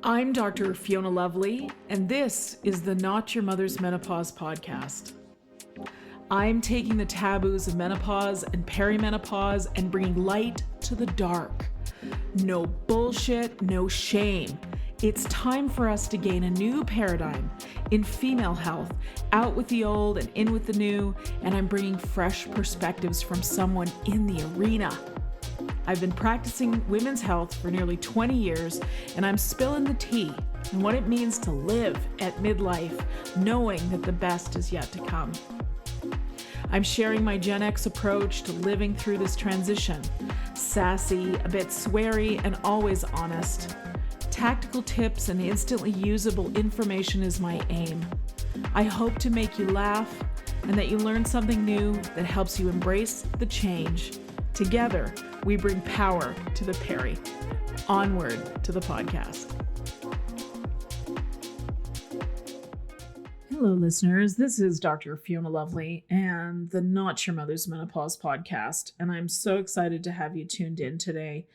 I'm Dr. Fiona Lovely, and this is the Not Your Mother's Menopause podcast. I'm taking the taboos of menopause and perimenopause and bringing light to the dark. No bullshit, no shame. It's time for us to gain a new paradigm in female health, out with the old and in with the new, and I'm bringing fresh perspectives from someone in the arena. I've been practicing women's health for nearly 20 years, and I'm spilling the tea on what it means to live at midlife, knowing that the best is yet to come. I'm sharing my Gen X approach to living through this transition. Sassy, a bit sweary, and always honest. Tactical tips and instantly usable information is my aim. I hope to make you laugh and that you learn something new that helps you embrace the change. Together, we bring power to the peri. Onward to the podcast. Hello, listeners. This is Dr. Fiona Lovely and the Not Your Mother's Menopause podcast, and I'm so excited to have you tuned in today.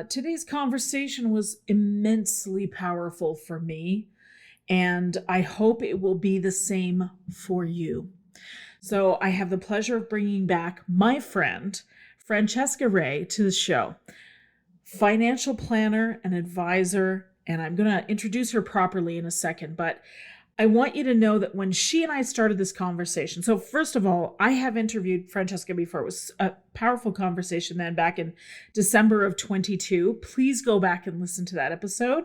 Today's conversation was immensely powerful for me, and I hope it will be the same for you. So I have the pleasure of bringing back my friend, Francesca Rea, to the show. Financial planner and advisor, and I'm going to introduce her properly in a second, but I want you to know that when she and I started this conversation, so first of all, I have interviewed Francesca before. It was a powerful conversation then back in December of 22. Please go back and listen to that episode.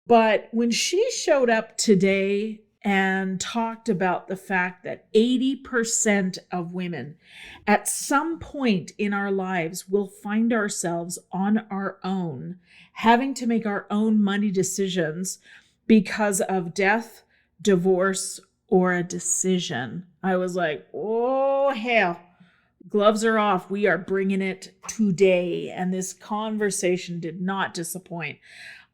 But when she showed up today and talked about the fact that 80% of women at some point in our lives will find ourselves on our own, having to make our own money decisions because of death, divorce, or a decision. I was like, oh, hell, gloves are off. We are bringing it today. And this conversation did not disappoint.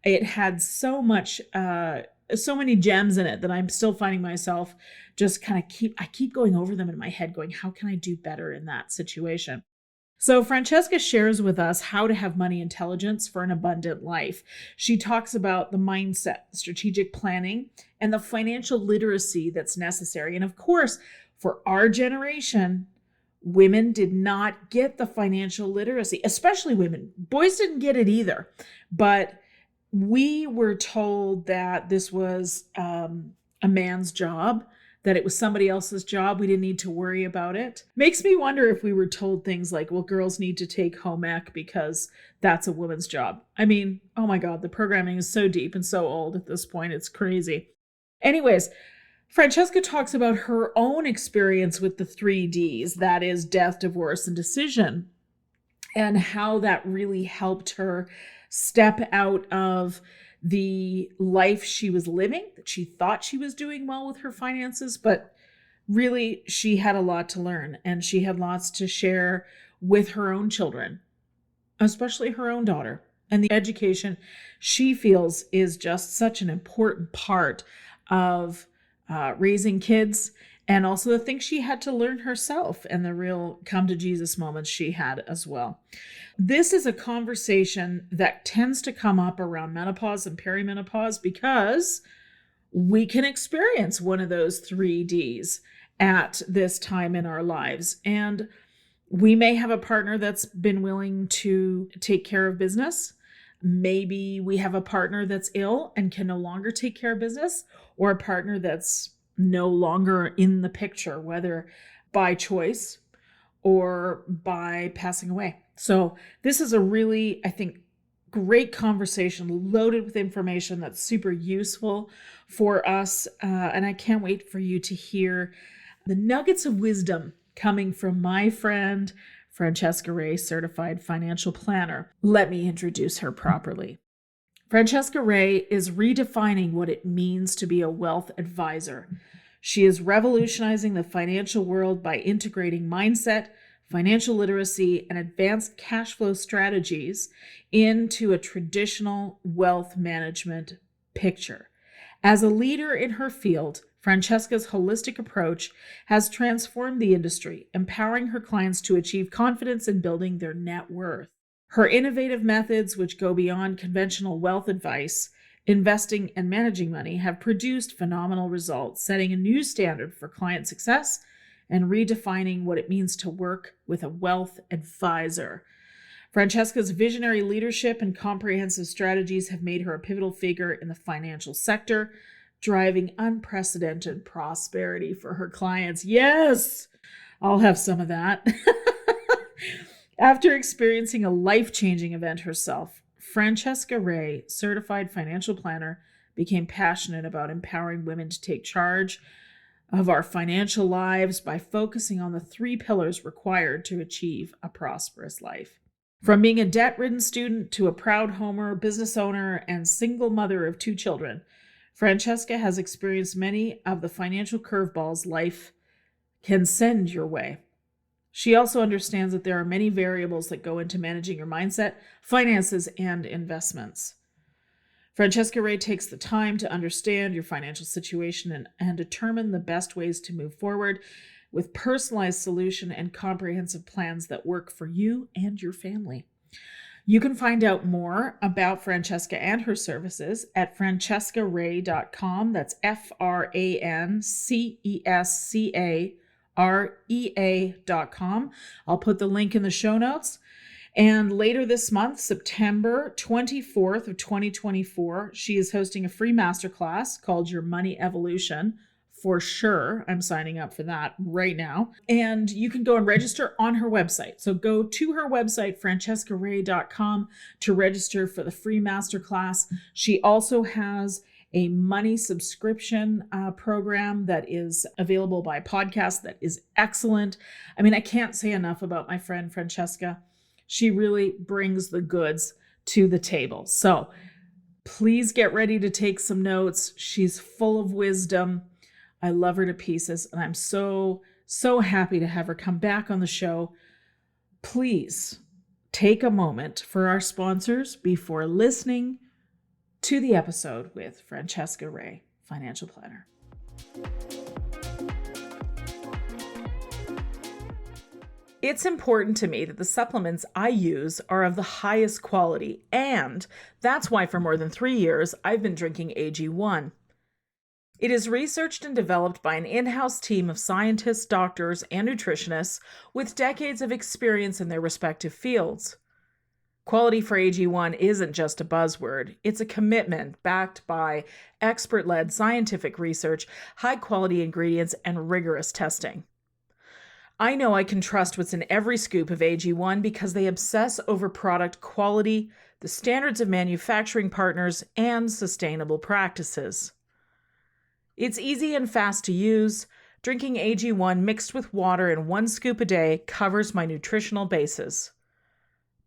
It had so many gems in it that I'm still finding myself just I keep going over them in my head going, how can I do better in that situation? So Francesca shares with us how to have money intelligence for an abundant life. She talks about the mindset, strategic planning, and the financial literacy that's necessary. And of course, for our generation, women did not get the financial literacy, especially women. Boys didn't get it either. But we were told that this was a man's job, that it was somebody else's job. We didn't need to worry about it. Makes me wonder if we were told things like, well, girls need to take home ec because that's a woman's job. I mean, oh my God, the programming is so deep and so old at this point. It's crazy. Anyways, Francesca talks about her own experience with the 3Ds, that is death, divorce, and decision, and how that really helped her step out of the life she was living, that she thought she was doing well with her finances, but really she had a lot to learn and she had lots to share with her own children, especially her own daughter. And the education she feels is just such an important part of raising kids, and also the things she had to learn herself and the real come to Jesus moments she had as well. This is a conversation that tends to come up around menopause and perimenopause because we can experience one of those 3Ds at this time in our lives. And we may have a partner that's been willing to take care of business. Maybe we have a partner that's ill and can no longer take care of business, or a partner that's no longer in the picture, whether by choice or by passing away. So this is a really, I think, great conversation loaded with information that's super useful for us. And I can't wait for you to hear the nuggets of wisdom coming from my friend, Francesca Rea, certified financial planner. Let me introduce her properly. Francesca Rea is redefining what it means to be a wealth advisor. She is revolutionizing the financial world by integrating mindset, financial literacy, and advanced cash flow strategies into a traditional wealth management picture. As a leader in her field, Francesca's holistic approach has transformed the industry, empowering her clients to achieve confidence in building their net worth. Her innovative methods, which go beyond conventional wealth advice, investing, and managing money have produced phenomenal results, setting a new standard for client success and redefining what it means to work with a wealth advisor. Francesca's visionary leadership and comprehensive strategies have made her a pivotal figure in the financial sector, driving unprecedented prosperity for her clients. Yes, I'll have some of that. After experiencing a life-changing event herself, Francesca Rea, certified financial planner, became passionate about empowering women to take charge of our financial lives by focusing on the 3 pillars required to achieve a prosperous life. From being a debt-ridden student to a proud homer, business owner, and single mother of 2 children, Francesca has experienced many of the financial curveballs life can send your way. She also understands that there are many variables that go into managing your mindset, finances, and investments. Francesca Rea takes the time to understand your financial situation and determine the best ways to move forward with personalized solution and comprehensive plans that work for you and your family. You can find out more about Francesca and her services at francescarea.com. That's FrancescaRea.com. I'll put the link in the show notes. And later this month, September 24th of 2024, she is hosting a free masterclass called Your Money Evolution. For sure, I'm signing up for that right now. And you can go and register on her website. So go to her website, francescarea.com, to register for the free masterclass. She also has a money subscription program that is available by podcast that is excellent. I mean, I can't say enough about my friend Francesca. She really brings the goods to the table. So please get ready to take some notes. She's full of wisdom. I love her to pieces, and I'm so happy to have her come back on the show. Please take a moment for our sponsors before listening to the episode with Francesca Rea, financial planner. It's important to me that the supplements I use are of the highest quality, and that's why for more than 3 years, I've been drinking AG1. It is researched and developed by an in-house team of scientists, doctors, and nutritionists with decades of experience in their respective fields. Quality for AG1 isn't just a buzzword. It's a commitment backed by expert-led scientific research, high-quality ingredients, and rigorous testing. I know I can trust what's in every scoop of AG1 because they obsess over product quality, the standards of manufacturing partners, and sustainable practices. It's easy and fast to use. Drinking AG1 mixed with water in 1 scoop a day covers my nutritional bases.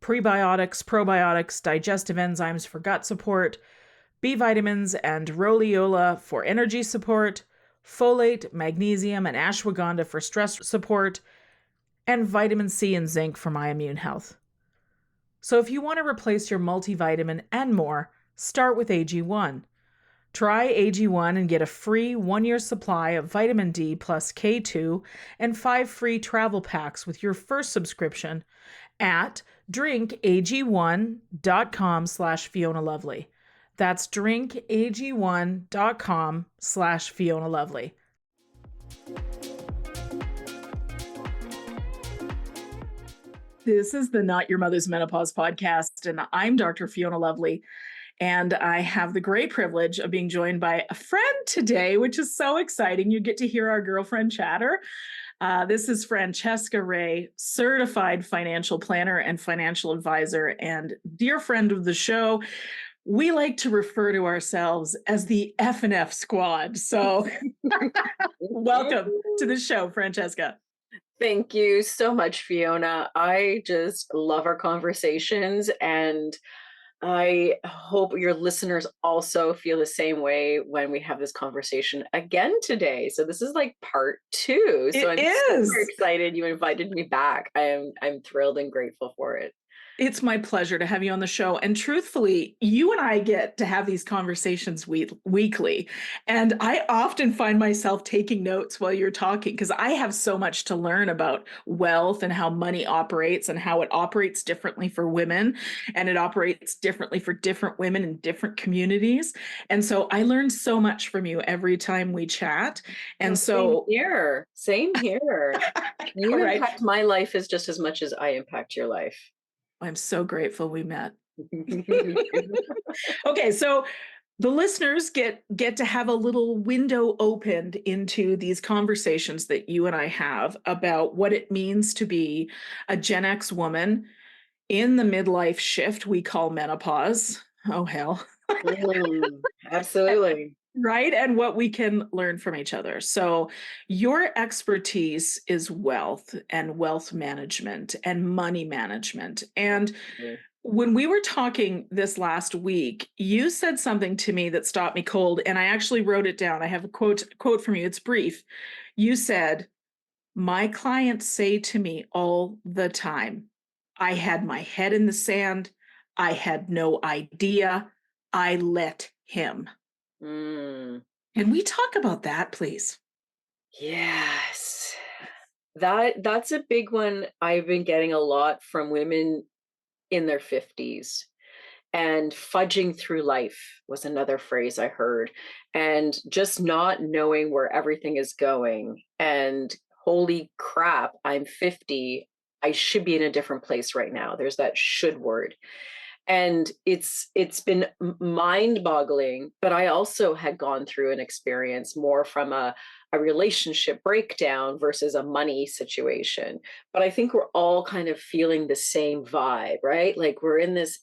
Prebiotics, probiotics, digestive enzymes for gut support, B vitamins and rhodiola for energy support, folate, magnesium, and ashwagandha for stress support, and vitamin C and zinc for my immune health. So if you want to replace your multivitamin and more, start with AG1. Try AG1 and get a free 1-year supply of vitamin D plus K2 and 5 free travel packs with your first subscription at drinkag1.com/Fiona Lovely. That's drinkag1.com/Fiona Lovely. This is the Not Your Mother's Menopause podcast, and I'm Dr. Fiona Lovely. And I have the great privilege of being joined by a friend today, which is so exciting. You get to hear our girlfriend chatter. This is Francesca Rea, certified financial planner and financial advisor, and dear friend of the show. We like to refer to ourselves as the F&F squad. So welcome to the show, Francesca. Thank you so much, Fiona. I just love our conversations, and I hope your listeners also feel the same way when we have this conversation again today. So this is like part 2. So I'm super excited you invited me back. I'm thrilled and grateful for it. It's my pleasure to have you on the show. And truthfully, you and I get to have these conversations weekly. And I often find myself taking notes while you're talking because I have so much to learn about wealth and how money operates and how it operates differently for women and it operates differently for different women in different communities. And so I learn so much from you every time we chat. Oh, And same so, here. Same here. all You right, impact my life as just as much as I impact your life. I'm so grateful we met. Me too. Okay, so the listeners get to have a little window opened into these conversations that you and I have about what it means to be a Gen X woman in the midlife shift we call menopause. Oh hell. Absolutely. Right? And what we can learn from each other. So, your expertise is wealth and wealth management and money management. And Absolutely. when we were talking this last week, you said something to me that stopped me cold, and I actually wrote it down. I have a quote from you. It's brief. You said, "My clients say to me all the time, I had my head in the sand. I had no idea. I let him." Mm, Can we talk about that, please? yes. That's a big one I've been getting a lot from women in their 50s. And fudging through life was another phrase I heard. And just not knowing where everything is going. And holy crap, I'm 50. I should be in a different place right now. There's that should word. And it's been mind-boggling, but I also had gone through an experience more from a relationship breakdown versus a money situation. But I think we're all kind of feeling the same vibe, right? Like we're in this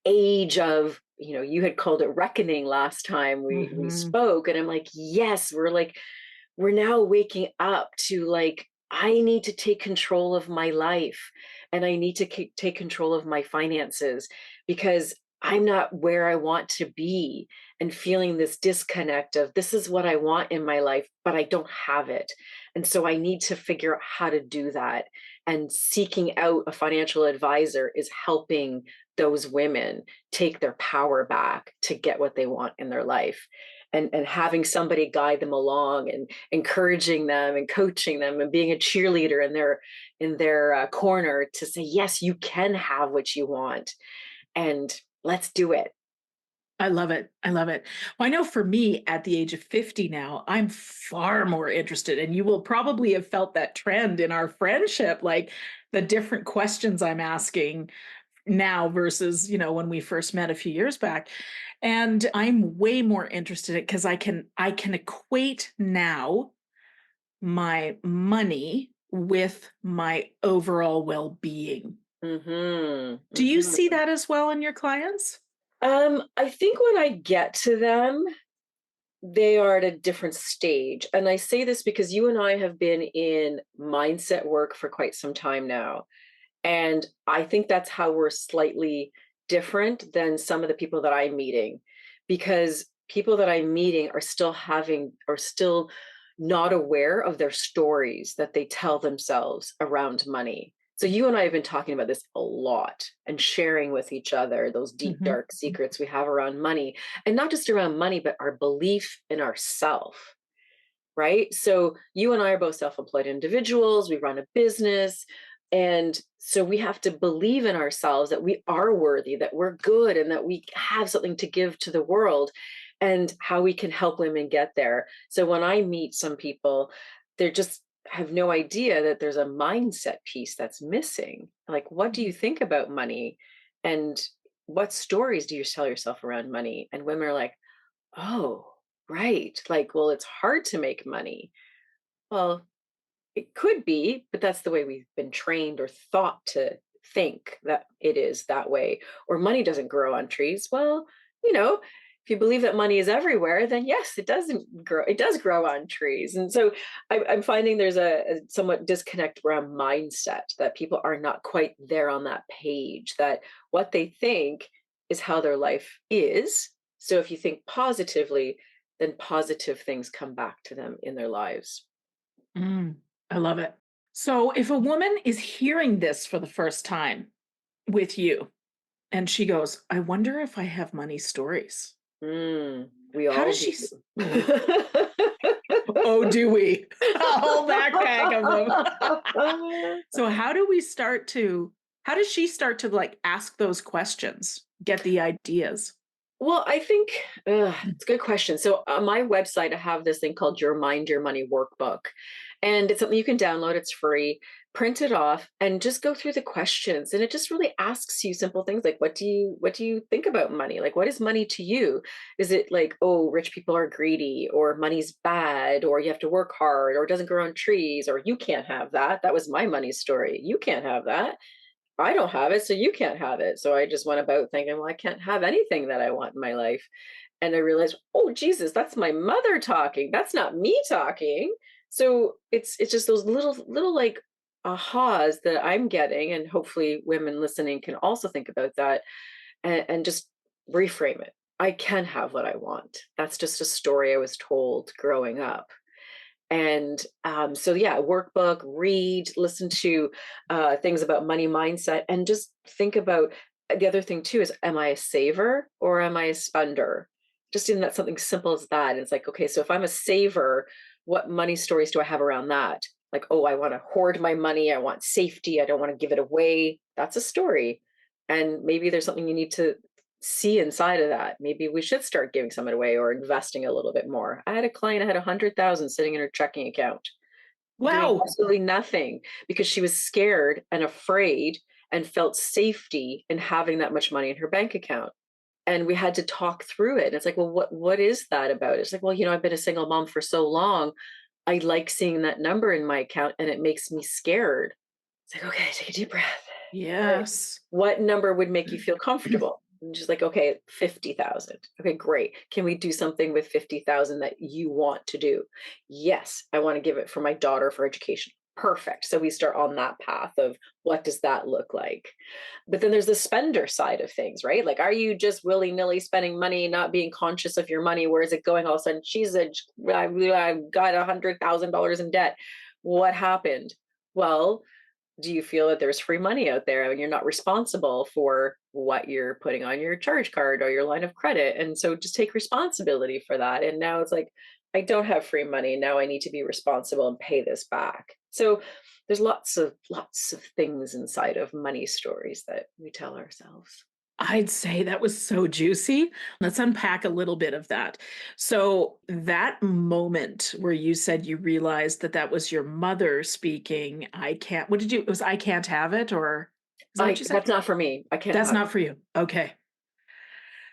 age of, you had called it reckoning last time we Mhm. spoke, and I'm like, yes, we're now waking up to, like, I need to take control of my life, and I need to take control of my finances because I'm not where I want to be, and feeling this disconnect of this is what I want in my life, but I don't have it. And so I need to figure out how to do that. And seeking out a financial advisor is helping those women take their power back to get what they want in their life. And having somebody guide them along and encouraging them and coaching them and being a cheerleader in their corner to say, yes, you can have what you want, and let's do it. I love it. I love it. Well, I know for me at the age of 50 now, I'm far more interested, and you will probably have felt that trend in our friendship, like the different questions I'm asking now versus, when we first met a few years back. And I'm way more interested in it because I can equate now my money with my overall well-being. Hmm. Do you see Hmm. that as well in your clients? I think when I get to them, they are at a different stage. And I say this because you and I have been in mindset work for quite some time now. And I think that's how we're slightly different than some of the people that I'm meeting, because people that I'm meeting are still not aware of their stories that they tell themselves around money. So you and I have been talking about this a lot and sharing with each other those deep, Mhm. dark secrets we have around money, and not just around money, but our belief in ourself. Right? So you and I are both self-employed individuals, we run a business, and so we have to believe in ourselves that we are worthy, that we're good, and that we have something to give to the world, and how we can help women get there. So when I meet some people, they just have no idea that there's a mindset piece that's missing. Like, what do you think about money? And what stories do you tell yourself around money? And women are like, oh, right. Like, well, it's hard to make money. Well, it could be, but that's the way we've been trained or thought to think that it is that way. Or money doesn't grow on trees. Well, if you believe that money is everywhere, then yes, it doesn't grow. It does grow on trees. And so I'm finding there's a somewhat disconnect around mindset, that people are not quite there on that page, that what they think is how their life is. So if you think positively, then positive things come back to them in their lives. Mm, I love it. So if a woman is hearing this for the first time with you and she goes, I wonder if I have money stories. We How all does do. oh, do we? A whole backpack of them. So how does she start to like ask those questions, get the ideas? Well, I think it's a good question. So on my website, I have this thing called Your Mind, Your Money Workbook. And it's something you can download. It's free. Print it off and just go through the questions. And it just really asks you simple things like what do you think about money? Like what is money to you? Is it like, oh, rich people are greedy, or money's bad, or you have to work hard, or it doesn't grow on trees, or you can't have that? That was my money story. You can't have that. I don't have it, so you can't have it. So I just went about thinking, well, I can't have anything that I want in my life. And I realized, oh Jesus, that's my mother talking. That's not me talking. So it's just those little like ahas that I'm getting, and hopefully women listening can also think about that and just reframe it. I can have what I want. That's just a story I was told growing up. And so yeah, workbook, read, listen to things about money mindset, and just think about the other thing too is, am I a saver or am I a spender? Just even that, something simple as that. And it's like, okay, so if I'm a saver, what money stories do I have around that? Like, oh, I want to hoard my money, I want safety, I don't want to give it away. That's a story. And maybe there's something you need to see inside of that. Maybe we should start giving some of it away or investing a little bit more. I had a client that had 100,000 sitting in her checking account, doing Wow. absolutely nothing because she was scared and afraid and felt safety in having that much money in her bank account. And we had to talk through it. And it's like, well, what is that about? It's like, well, I've been a single mom for so long. I like seeing that number in my account and it makes me scared. It's like, okay, take a deep breath. All right. Yes. What number would make you feel comfortable? And just like, okay, 50,000. Okay, great. Can we do something with 50,000 that you want to do? Yes, I want to give it for my daughter for education. Perfect. So we start on that path of what does that look like? But then there's the spender side of things, right? Like, are you just willy nilly spending money, not being conscious of your money? Where is it going? All of a sudden, I've got $100,000 in debt. What happened? Well, do you feel that there's free money out there and you're not responsible for what you're putting on your charge card or your line of credit? And so just take responsibility for that. And now it's like, I don't have free money. Now I need to be responsible and pay this back. So there's lots of things inside of money stories that we tell ourselves. I'd say that was so juicy. Let's unpack a little bit of that. So, that moment where you said you realized that that was your mother speaking, I can't, what did you, it was I can't have it, or is that what I you said? That's not for me. I can't That's have not for you. Okay.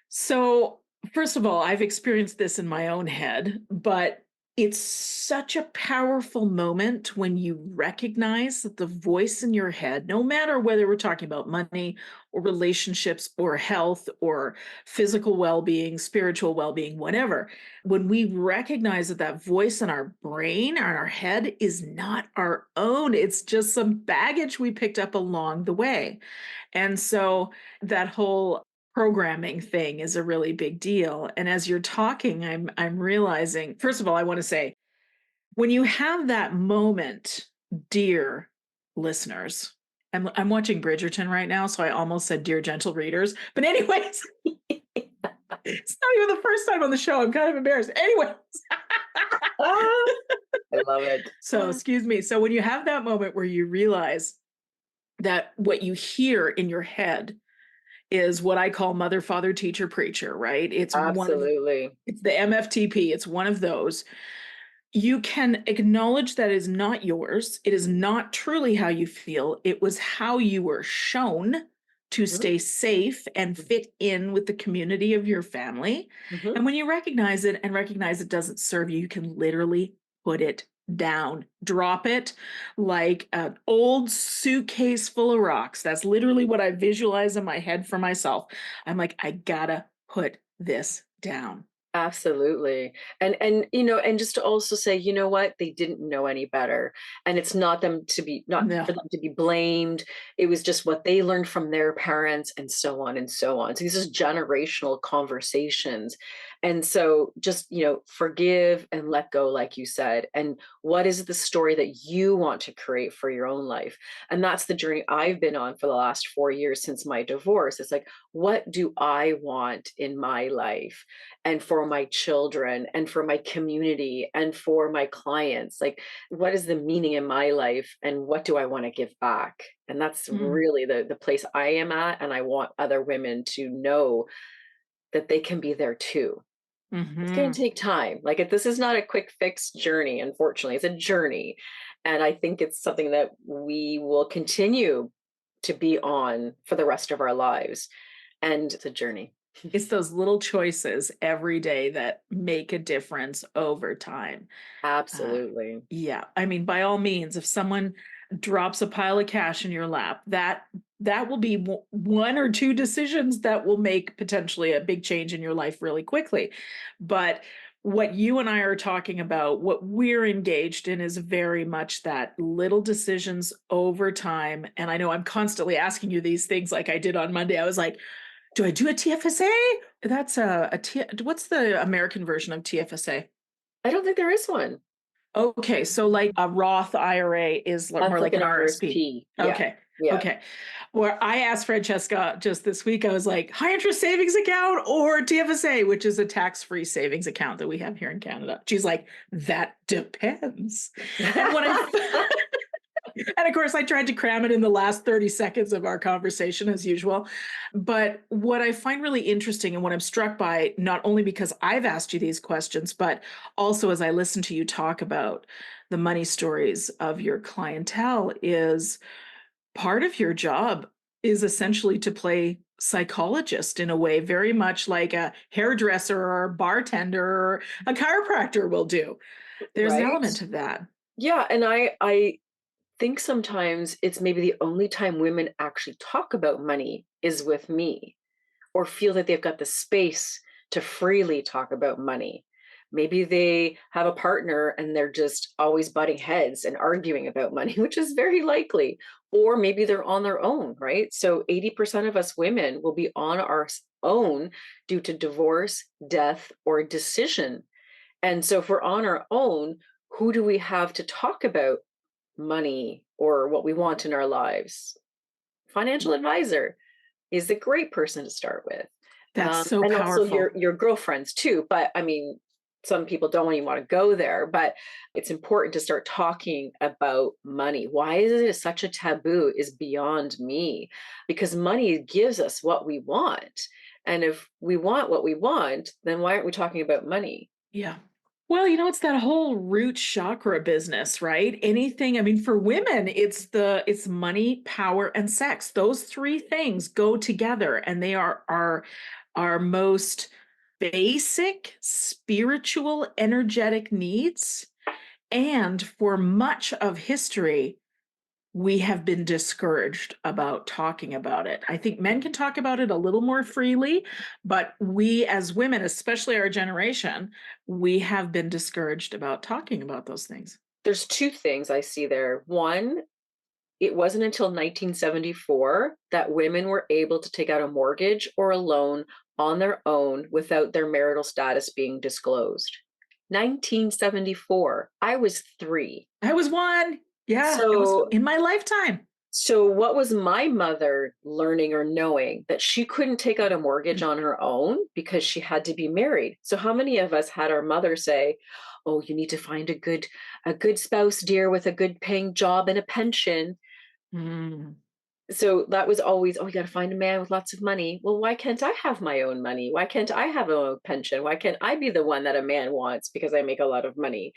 So, first of all, I've experienced this in my own head, but it's such a powerful moment when you recognize that the voice in your head, no matter whether we're talking about money or relationships or health or physical well being, spiritual well being, whatever, when we recognize that that voice in our brain or our head is not our own, it's just some baggage we picked up along the way. And so that whole programming thing is a really big deal. And as you're talking, I'm realizing, first of all, I want to say, when you have that moment, dear listeners, I'm watching Bridgerton right now, so I almost said dear gentle readers. But anyways, it's not even the first time on the show. I'm kind of embarrassed. Anyways. Ah, I love it. So excuse me. So when you have that moment where you realize that what you hear in your head is what I call mother, father, teacher, preacher, right? Absolutely. It's the MFTP. It's one of those. You can acknowledge that is not yours. It is not truly how you feel. It was how you were shown to Mhm, stay safe and fit in with the community of your family. mhm. And when you recognize it and recognize it doesn't serve you, you can literally put it down, drop it like an old suitcase full of rocks. That's literally what I visualize in my head for myself. I'm like, I gotta put this down. Absolutely. And just to also say, you know what? They didn't know any better. And it's not for No. them to be blamed. It was just what they learned from their parents and so on and so on. So these are generational conversations. And so just, forgive and let go, like you said. And What is the story that you want to create for your own life? And that's the journey I've been on for the last 4 years since my divorce. It's like, what do I want in my life and for my children and for my community and for my clients? Like, what is the meaning in my life and what do I want to give back? And that's Mm. really the place I am at. And I want other women to know that they can be there too. It's going to Hmm. take time. Like, this is not a quick fix journey, unfortunately. It's a journey. And I think it's something that we will continue to be on for the rest of our lives. And it's a journey. It's those little choices every day that make a difference over time. Uh, Absolutely. yeah, I mean, by all means, if someone drops a pile of cash in your lap, that will be one or two decisions that will make potentially a big change in your life really quickly. But what you and I are talking about, what we're engaged in, is very much that little decisions over time. And I know I'm constantly asking you these things, like I did on Monday. I was like, do I do a TFSA? That's what's the American version of TFSA? I don't think there is one. Okay, so like a Roth IRA is That's more like like an an RSP. RSP. Yeah. Okay. Yeah. Okay. Where I asked Francesca just this week, I was like, high interest savings account or TFSA, which is a tax-free savings account that we have here in Canada. She's like, that depends. And when I and of course, I tried to cram it in the last 30 seconds of our conversation, as usual. But what I find really interesting and what I'm struck by, not only because I've asked you these questions, but also as I listen to you talk about the money stories of your clientele, is part of your job is essentially to play psychologist in a way, very much like a hairdresser or a bartender or a chiropractor will do. There's an Right. element of that. Yeah. And I think sometimes it's maybe the only time women actually talk about money is with me, or feel that they've got the space to freely talk about money. Maybe they have a partner and they're just always butting heads and arguing about money, which is very likely. Or maybe they're on their own, right? So 80% of us women will be on our own due to divorce, death, or decision. And so if we're on our own, who do we have to talk about money or what we want in our lives? Financial advisor is a great person to start with. That's so And also powerful. your girlfriends too. But I mean, some people don't even want to go there, but it's important to start talking about money. Why is it such a taboo is beyond me, because money gives us what we want. And if we want what we want, then why aren't we talking about money? Yeah. Well, it's that whole root chakra business, right? Anything, I mean, for women, it's money, power, and sex. Those three things go together and they are our most basic spiritual energetic needs. And for much of history, we have been discouraged about talking about it. I think men can talk about it a little more freely, but we as women, especially our generation, we have been discouraged about talking about those things. There's two things I see there. One, it wasn't until 1974 that women were able to take out a mortgage or a loan on their own without their marital status being disclosed. 1974. I was 3. I was one. Yeah, it was So in my lifetime. so what was my mother learning or knowing? That she couldn't take out a mortgage on her own because she had to be married. So how many of us had our mother say, "Oh, you need to find a good spouse, dear, with a good paying job and a pension." Mm, So that was always, "Oh, you got to find a man with lots of money." Well, why can't I have my own money? Why can't I have a pension? Why can't I be the one that a man wants because I make a lot of money?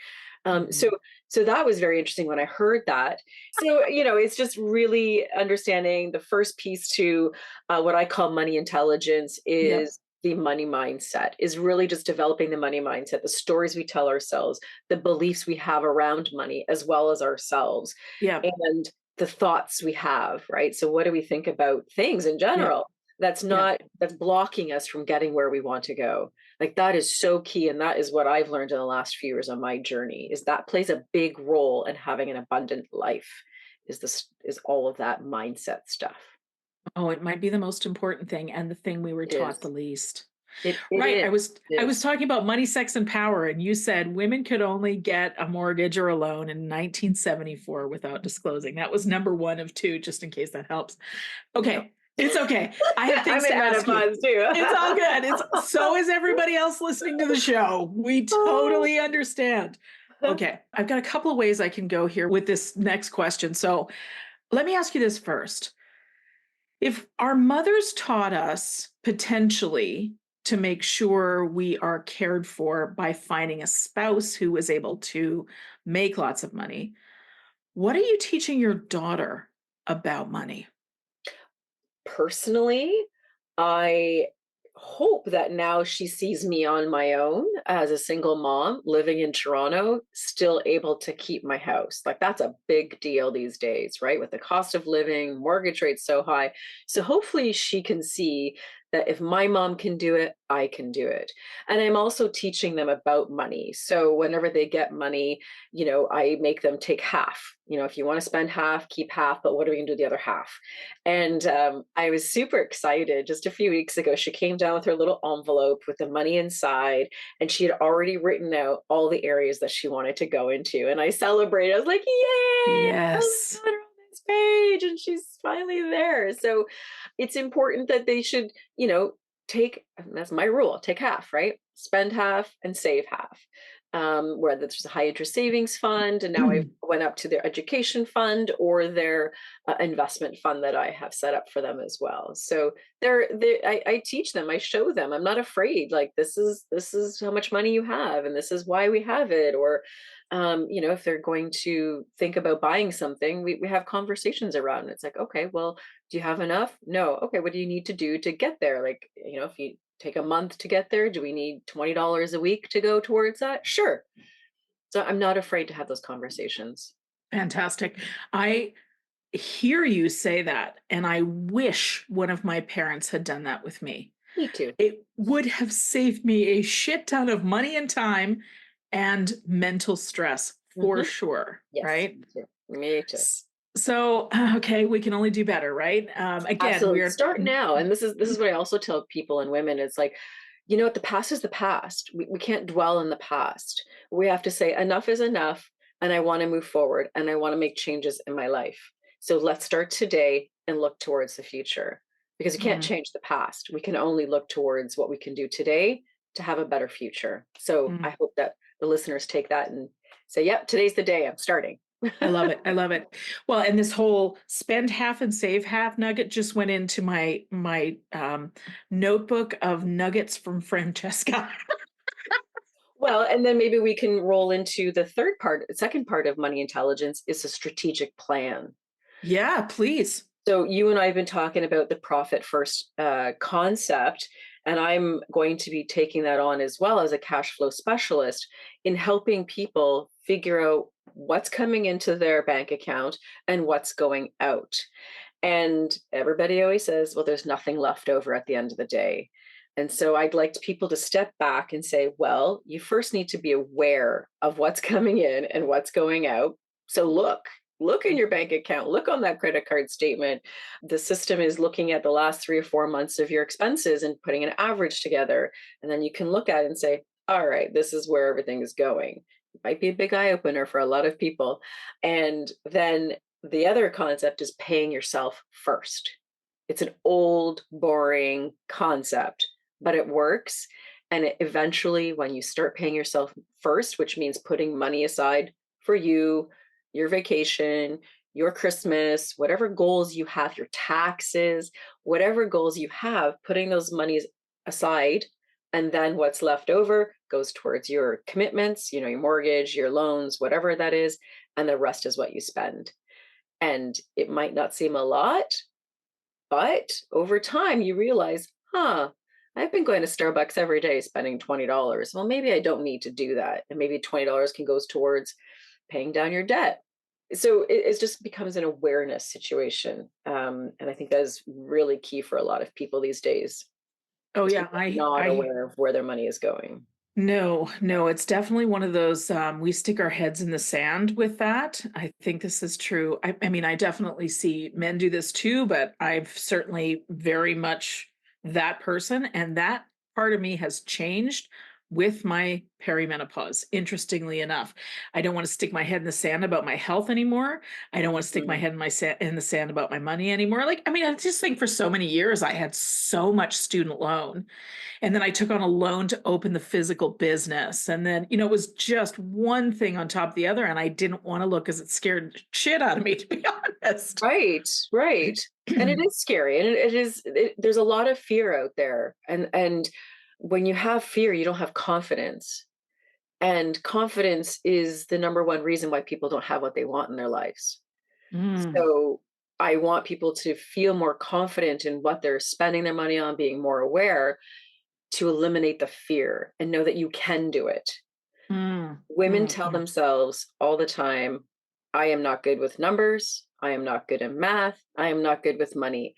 Um, so, mhm. so that was very interesting when I heard that. So, it's just really understanding the first piece to what I call money intelligence Yep. is the money mindset, is really just developing the money mindset, the stories we tell ourselves, the beliefs we have around money, as well as ourselves. Yep. And the thoughts we have, right? So what do we think about things in Yep. general Yep. that's blocking us from getting where we want to go? Like, that is so key, and that is what I've learned in the last few years on my journey, is that plays a big role in having an abundant life, is all of that mindset stuff. Oh, it might be the most important thing and the thing we were It taught the is. least. It Right. is. It I is. was talking about money, sex, and power, and you said women could only get a mortgage or a loan in 1974 without disclosing. That was number one of two, just in case that helps. Yep. Okay. It's okay. I have I'm things to in ask you. menopause too. It's all good. It's so is everybody else listening to the show. We totally understand. Okay. I've got a couple of ways I can go here with this next question. So let me ask you this first. If our mothers taught us potentially to make sure we are cared for by finding a spouse who was able to make lots of money, what are you teaching your daughter about money? Personally, I hope that now she sees me on my own as a single mom living in Toronto, still able to keep my house. Like that's a big deal these days, right? With the cost of living, mortgage rates so high. So hopefully she can see that if my mom can do it, I can do it. And I'm also teaching them about money. So whenever they get money, I make them take half. If you want to spend half, keep half, but what are we going to do the other half? And I was super excited. Just a few weeks ago, she came down with her little envelope with the money inside, and she had already written out all the areas that she wanted to go into. And I celebrated. I was like, "Yay! Oh Yes. my God, we're on this page!" And she's finally there. So it's important that they should, take. That's my rule: take half, right? Spend half and save half. Whether there's a high interest savings fund, and now I've went up to their education fund or their investment fund that I have set up for them as well. So I teach them, I show them. I'm not afraid. Like this is how much money you have, and this is why we have it. Or, if they're going to think about buying something, we have conversations around it. It's like, okay, well, do you have enough? No. Okay, what do you need to do to get there? Like, if you take a month to get there, do we need $20 a week to go towards that? Sure. So I'm not afraid to have those conversations. Fantastic. I hear you say that, and I wish one of my parents had done that with me. Me too. It would have saved me a shit ton of money and time and mental stress for Hmm. sure, Yes, right? me too. Me too. So, okay, we can only do better, right? Again, Absolutely. we're Start now. And this is what I also tell people and women. It's like, what, the past is the past. We can't dwell in the past. We have to say enough is enough, and I want to move forward, and I want to make changes in my life. So let's start today and look towards the future, because we can't mm, change the past. We can only look towards what we can do today to have a better future. So mm. I hope that the listeners take that and say, yep, today's the day I'm starting. I love it. I love it. Well, and this whole spend half and save half nugget just went into my notebook of nuggets from Francesca. Well, and then maybe we can roll into the second part of money intelligence is a strategic plan. Yeah, please. So you and I have been talking about the profit first concept, and I'm going to be taking that on as well as a cash flow specialist in helping people figure out what's coming into their bank account and what's going out. And everybody always says, well, there's nothing left over at the end of the day. And so I'd like people to step back and say, well, you first need to be aware of what's coming in and what's going out. So look in your bank account, look on that credit card statement. The system is looking at the last 3 or 4 months of your expenses and putting an average together. And then you can look at it and say, all right, this is where everything is going. It might be a big eye opener for a lot of people. And then the other concept is paying yourself first. It's an old, boring concept, but it works. And eventually, when you start paying yourself first, which means putting money aside for you, your vacation, your Christmas, whatever goals you have, your taxes, whatever goals you have, putting those monies aside. And then what's left over goes towards your commitments, your mortgage, your loans, whatever that is. And the rest is what you spend. And it might not seem a lot, but over time you realize, I've been going to Starbucks every day spending $20. Well, maybe I don't need to do that. And maybe $20 can go towards paying down your debt. So it just becomes an awareness situation. And I think that is really key for a lot of people these days. Oh Is yeah, people are not I aware of where their money is going. no, it's definitely one of those we stick our heads in the sand with that. I think this is true. I mean, I definitely see men do this too, but I've certainly very much that person, and that part of me has changed with my perimenopause. Interestingly enough, I don't want to stick my head in the sand about my health anymore. I don't want to stick my Mm. head in the sand about my money anymore. Like, I mean, I just think for so many years I had so much student loan, and then I took on a loan to open the physical business. And then, it was just one thing on top of the other. And I didn't want to look because it scared shit out of me, to be honest. Right, right. And it is scary, and there's a lot of fear out there, and when you have fear, you don't have confidence, and confidence is the number one reason why people don't have what they want in their lives. Mm, So, I want people to feel more confident in what they're spending their money on, being more aware, to eliminate the fear and know that you can do it. Women tell yeah. themselves all the time, I am not good with numbers. I am not good at math. I am not good with money.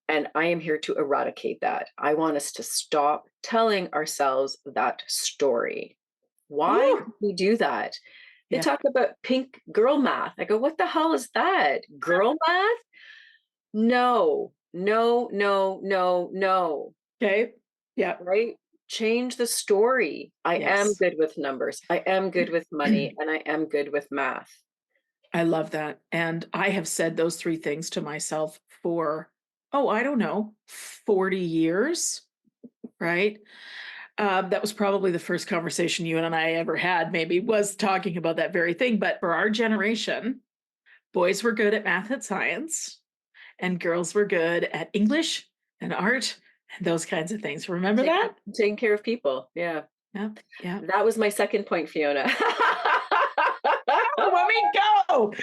And I am here to eradicate that. I want us to stop telling ourselves that story. Why Ooh, would we do that? They yeah. talk about pink girl math. I go, what the hell is that? Girl math? No, no, no, no, no. Okay. Yeah. Right? Change the story. I am Yes. good with numbers. I am good with money, and I am good with math. I love that. And I have said those three things to myself for, oh, I don't know, 40 years, right? That was probably the first conversation you and I ever had, maybe, was talking about that very thing. But for our generation, boys were good at math and science, and girls were good at English and art and those kinds of things. Remember that? Taking care of people. Yeah. Yeah. Yeah. That was my second point, Fiona. Oh, let me go.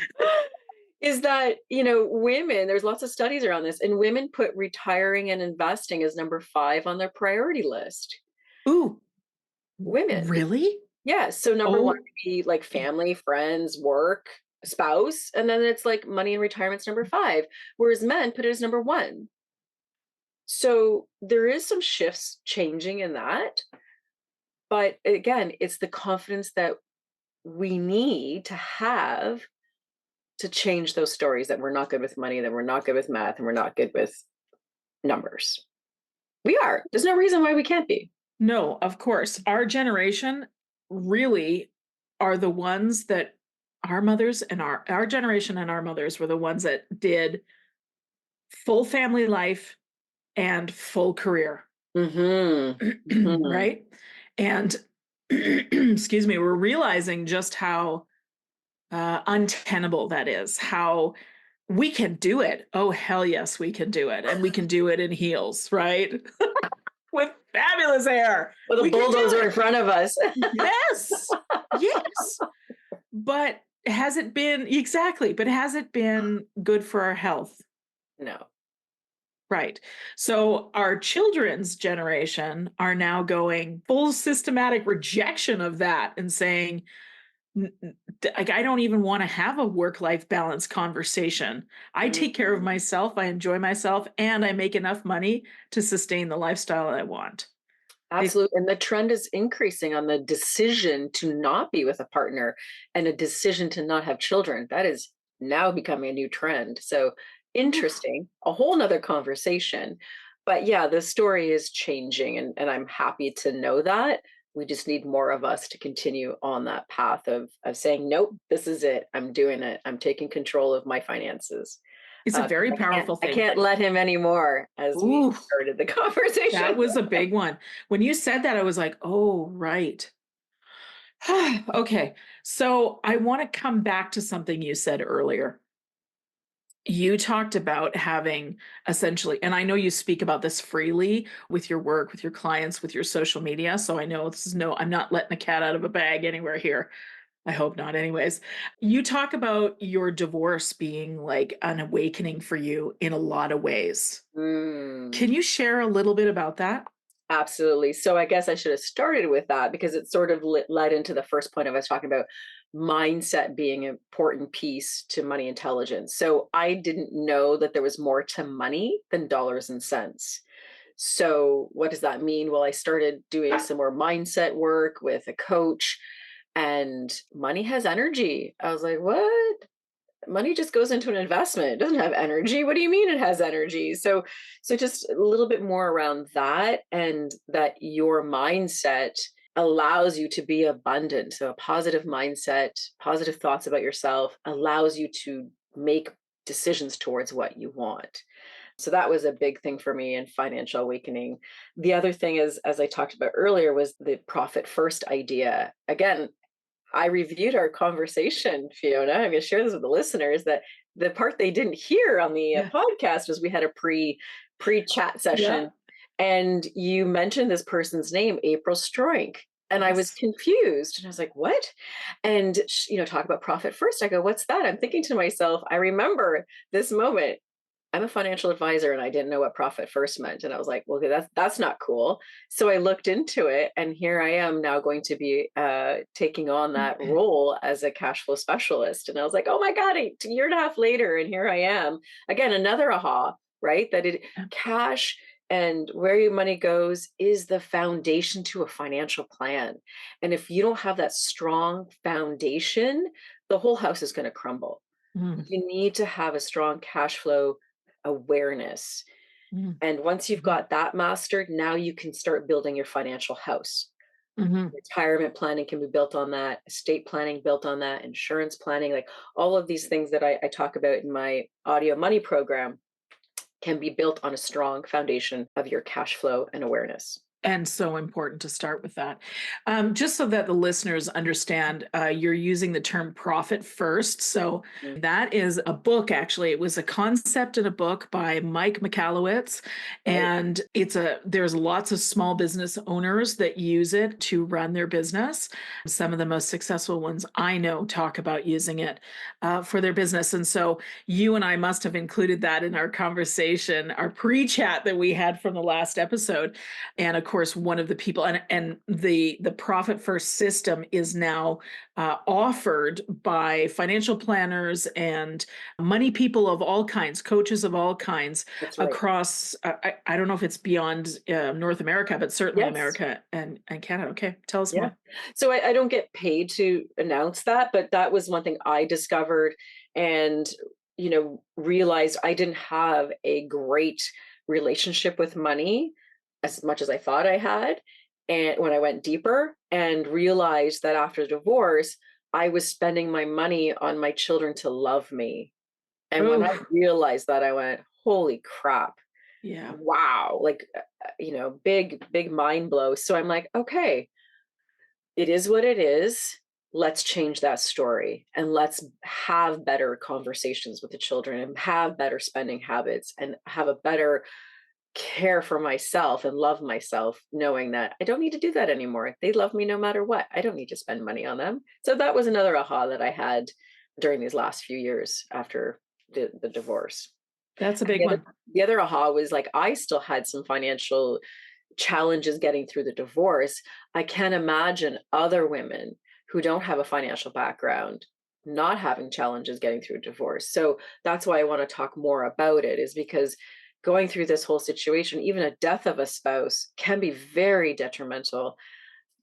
Is that, women, there's lots of studies around this, and women put retiring and investing as number 5 on their priority list. Ooh, Women. really? Yeah, so number 1 Oh, would be like family, friends, work, spouse, and then it's like money and retirement's number 5, whereas men put it as number 1. So there is some shifts changing in that, but again, it's the confidence that we need to have to change those stories that we're not good with money, that we're not good with math, and we're not good with numbers. We are. There's no reason why we can't be. no, of course. Our generation really are the ones that our mothers and our generation and our mothers were the ones that did full family life and full career, Mhm. Mhm. right? And excuse me, we're realizing just how untenable that is, how we can do it. Oh, hell yes, we can do it. And we can do it in heels, right? With fabulous hair. With a We can do bulldozer in it. front of us. Yes. Yes. But has it been exactly, but has it been good for our health? No. Right. So our children's generation are now going full systematic rejection of that and saying, like, I don't even want to have a work life balance conversation. I take care of Mhm. myself, I enjoy myself, and I make enough money to sustain the lifestyle I want. They, Absolutely, and the trend is increasing on the decision to not be with a partner and a decision to not have children. That is now becoming a new trend. So oof, interesting, a whole nother conversation. But yeah, the story is changing, and I'm happy to know that. We just need more of us to continue on that path of saying, nope, this is it. I'm doing it. I'm taking control of my finances. it's a 'Cause very I can't powerful I thing. can't let him anymore, as we Ooh, started the conversation. that was a big one. When you said that, I was like, oh, right. Okay. So I want to come back to something you said earlier. You talked about having essentially, and I know you speak about this freely with your work, with your clients, with your social media. So I know this is no, I'm not letting a cat out of a bag anywhere here. I hope not, anyways. You talk about your divorce being like an awakening for you in a lot of ways. Mm. Can you share a little bit about that? Absolutely. So I guess I should have started with that because it sort of led into the first point I was talking about mindset being an important piece to money intelligence. So I didn't know that there was more to money than dollars and cents. So what does that mean? Well, I started doing some more mindset work with a coach, and money has energy. I was like, what? money just goes into an investment. It doesn't have energy. What do you mean it has energy? So just a little bit more around that, and that your mindset allows you to be abundant. So a positive mindset, positive thoughts about yourself allows you to make decisions towards what you want. So that was a big thing for me in financial awakening. The other thing is, as I talked about earlier, was the profit first idea. Again, I reviewed our conversation, Fiona. I'm going to share this with the listeners, that the part they didn't hear on the Yeah. podcast was we had a pre chat Yeah. session, and you mentioned this person's name, April Stroink, and I was Yes. confused, and I was like, "What?" And talk about profit first. I go, "What's that?" I'm thinking to myself, I remember this moment. I'm a financial advisor and I didn't know what profit first meant. And I was like, well, okay, that's not cool. So I looked into it, and here I am now going to be taking on that role as a cash flow specialist. And I was like, oh my God, a year and a half later, and here I am. Again, another aha, right? That it Yeah. cash and where your money goes is the foundation to a financial plan. And if you don't have that strong foundation, the whole house is going to crumble. Mm, You need to have a strong cash flow awareness. mm, And once you've mhm, got that mastered, now you can start building your financial house. mhm. Retirement planning can be built on that, estate planning built on that, insurance planning, like all of these things that I talk about in my audio money program can be built on a strong foundation of your cash flow and awareness. And so important to start with that. Just so that the listeners understand, you're using the term profit first. So Mm. that is a book, actually. It was a concept in a book by Mike Michalowicz. Right. And there's lots of small business owners that use it to run their business. Some of the most successful ones I know talk about using it for their business. And so you and I must have included that in our conversation, our pre-chat that we had from the last episode. And of course, one of the people, and the profit first system is now offered by financial planners and money people of all kinds, coaches of all kinds That's right. across. I don't know if it's beyond North America, but certainly Yes. America and Canada. Okay, tell us Yeah. more. So I don't get paid to announce that, but that was one thing I discovered, and, realized I didn't have a great relationship with money as much as I thought I had. And when I went deeper and realized that after divorce, I was spending my money on my children to love me. And when I Oh, realized that, I went, holy crap. yeah. Wow. Like, big mind blow. So I'm like, okay, it is what it is. Let's change that story, and let's have better conversations with the children and have better spending habits and have a better care for myself and love myself, knowing that I don't need to do that anymore. They love me no matter what. I don't need to spend money on them. So that was another aha that I had during these last few years after the divorce. That's a And big one. the other aha was like I still had some financial challenges getting through the divorce. I can't imagine other women who don't have a financial background not having challenges getting through a divorce. So that's why I want to talk more about it, is because going through this whole situation, even a death of a spouse, can be very detrimental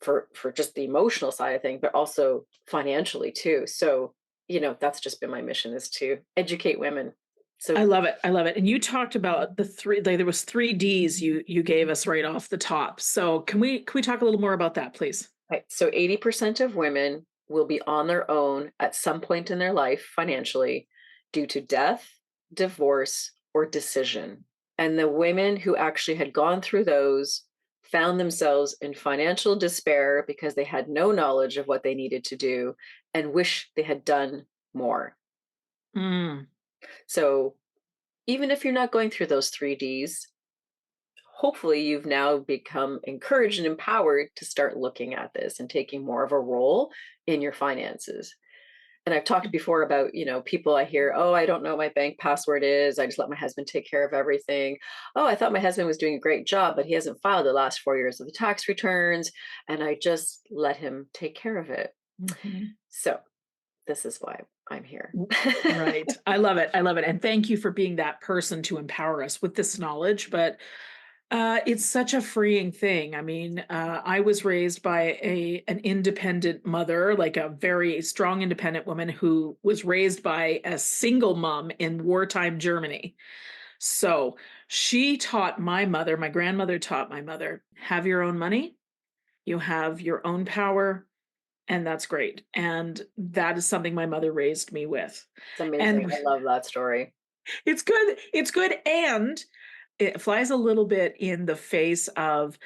for just the emotional side of things, but also financially too. So, that's just been my mission, is to educate women. I So love it. I love it. And you talked about the three, like there was three D's you gave us right off the top. So can we talk a little more about that, please? right. So 80% of women will be on their own at some point in their life financially due to death, divorce, or decision. And the women who actually had gone through those found themselves in financial despair because they had no knowledge of what they needed to do and wish they had done more. Mm. So even if you're not going through those three Ds, hopefully you've now become encouraged and empowered to start looking at this and taking more of a role in your finances. And I've talked before about, people I hear, oh, I don't know what my bank password is. I just let my husband take care of everything. Oh, I thought my husband was doing a great job, but he hasn't filed the last 4 years of the tax returns. And I just let him take care of it. Mhm. So this is why I'm here. Right. I love it. I love it. And thank you for being that person to empower us with this knowledge. But It's such a freeing thing. I mean, I was raised by an independent mother, like a very strong independent woman who was raised by a single mom in wartime Germany. So she taught my mother, my grandmother taught my mother, have your own money, you have your own power, and that's great. And that is something my mother raised me with. It's amazing. And I love that story. it's good. It's good. And it flies a little bit in the face of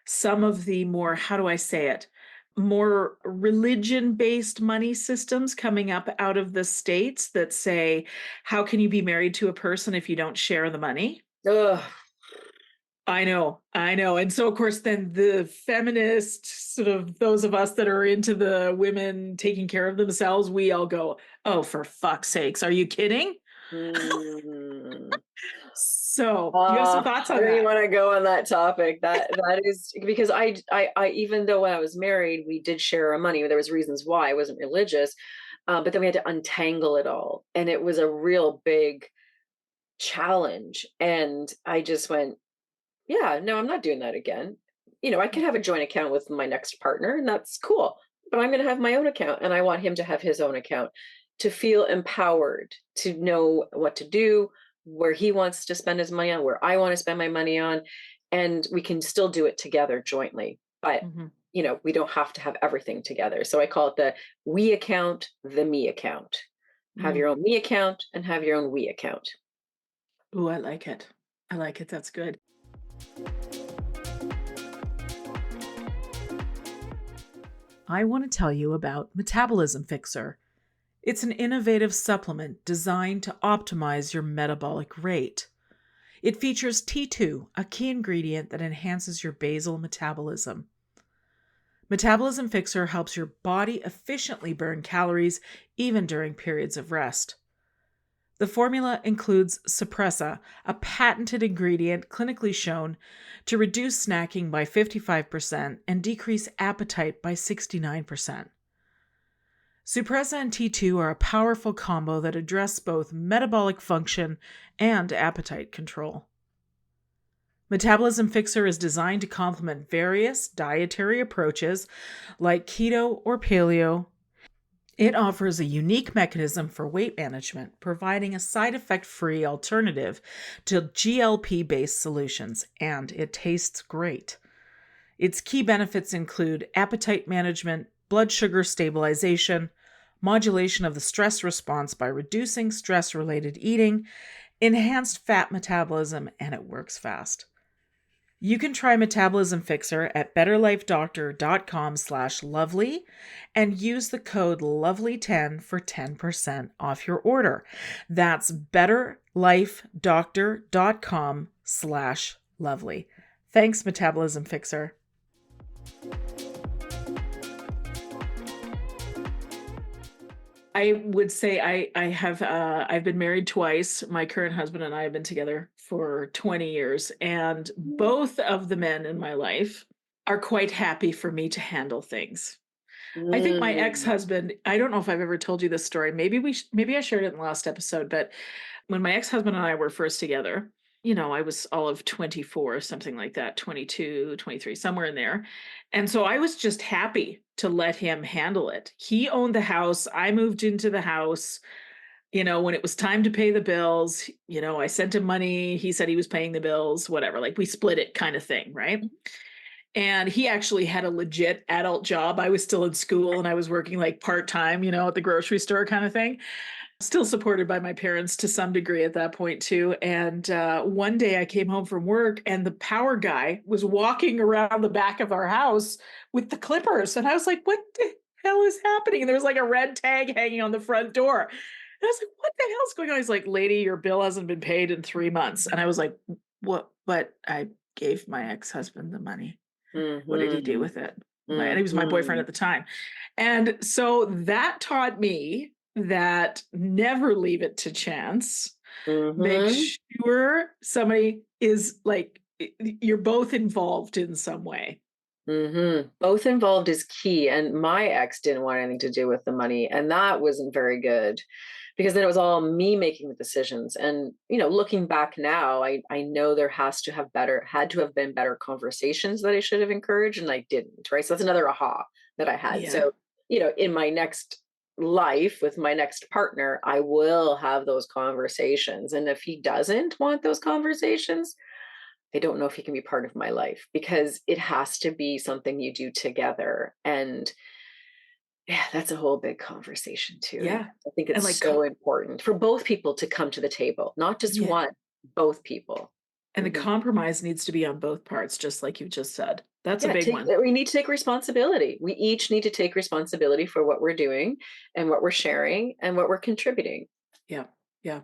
some of the more, how do I say it? More religion-based money systems coming up out of the States that say, how can you be married to a person if you don't share the money? Ugh. I know, I know. And so, of course, then the feminist sort of those of us that are into the women taking care of themselves, we all go, oh, for fuck's sakes, are you kidding? Mm. So, do you have some thoughts I on don't even that? wanna go on that topic. That is because I even though when I was married, we did share our money, there was reasons why, I wasn't religious, but then we had to untangle it all, and it was a real big challenge, and I just went, "Yeah, no, I'm not doing that again." I could have a joint account with my next partner, and that's cool, but I'm gonna have my own account, and I want him to have his own account, to feel empowered, to know what to do, where he wants to spend his money on, where I wanna spend my money on, and we can still do it together jointly, but, Mhm. we don't have to have everything together, so I call it the we account, the me account. Have Mm. your own me account and have your own we account. Ooh, I like it. I like it. That's good. I want to tell you about Metabolism Fixer. It's an innovative supplement designed to optimize your metabolic rate. It features T2, a key ingredient that enhances your basal metabolism. Metabolism Fixer helps your body efficiently burn calories even during periods of rest. The formula includes Suppressa, a patented ingredient clinically shown to reduce snacking by 55% and decrease appetite by 69%. Suppressa and T2 are a powerful combo that address both metabolic function and appetite control. Metabolism Fixer is designed to complement various dietary approaches like keto or paleo. It offers a unique mechanism for weight management, providing a side effect free alternative to GLP based solutions, and it tastes great. Its key benefits include appetite management, blood sugar stabilization, modulation of the stress response by reducing stress related eating, enhanced fat metabolism, and it works fast. You can try Metabolism Fixer at betterlifedoctor.com/lovely and use the code lovely10 for 10% off your order. That's betterlifedoctor.com/lovely. Thanks, Metabolism Fixer. I would say I have I've been married twice. My current husband and I have been together for 20 years, and both of the men in my life are quite happy for me to handle things. I think my Mm. ex-husband, I don't know if I've ever told you this story. Maybe I shared it in the last episode, but when my ex-husband and I were first together, I was all of 24, something like that, 22, 23, somewhere in there. And so I was just happy to let him handle it. He owned the house. I moved into the house. When it was time to pay the bills, I sent him money. He said he was paying the bills, whatever. Like we split it kind of thing, right? And he actually had a legit adult job. I was still in school and I was working like part time, at the grocery store kind of thing. Still supported by my parents to some degree at that point too. And one day I came home from work and the power guy was walking around the back of our house with the clippers. And I was like, what the hell is happening? And there was like a red tag hanging on the front door. And I was like, what the hell's going on? He's like, lady, your bill hasn't been paid in 3 months. And I was like, what? But I gave my ex-husband the money. What did he do Mhm. with it? And he was my boyfriend Mhm. at the time. And so that taught me that never leave it to chance. Make Mhm. sure somebody is like, you're both involved in some way. Mhm. Both involved is key, and my ex didn't want anything to do with the money, and that wasn't very good because then it was all me making the decisions. And, looking back now, I know there had to have been better conversations that I should have encouraged, and I didn't, right? So that's another aha that I had. Yeah. So, in my next life with my next partner, I will have those conversations. And if he doesn't want those conversations, I don't know if he can be part of my life, because it has to be something you do together. And yeah, that's a whole big conversation too. Yeah. I think And it's like, so important for both people to come to the table, not just yeah. one, both people. And the Mhm. compromise needs to be on both parts, just like you just said. That's a Yeah, big one. we need to take responsibility. We each need to take responsibility for what we're doing and what we're sharing and what we're contributing. Yeah. Yeah.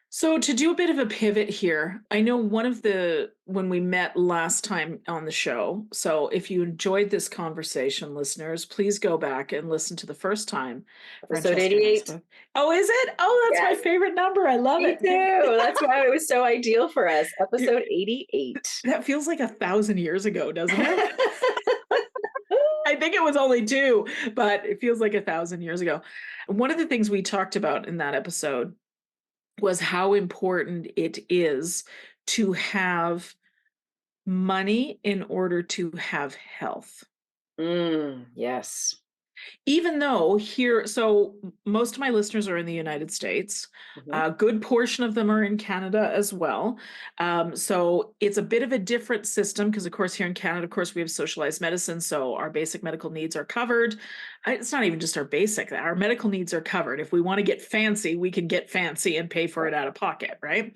So to do a bit of a pivot here, I know when we met last time on the show. So if you enjoyed this conversation, listeners, please go back and listen to the first time Episode Francesca and I 88. spoke. Oh, is it? Oh, that's my Yes, favorite number. I love me it. too. That's why it was so ideal for us. You- Episode 88. that feels like 1,000 years ago, doesn't it? I think it was only two, but it feels like 1,000 years ago. One of the things we talked about in that episode was how important it is to have money in order to have health. Yes. Even though here, so most of my listeners are in the United States. Mhm. A good portion of them are in Canada as well. So it's a bit of a different system because, of course, here in Canada, of course, we have socialized medicine. So our basic medical needs are covered. It's not even just our basic, our medical needs are covered. If we want to get fancy, we can get fancy and pay for it out of pocket, right?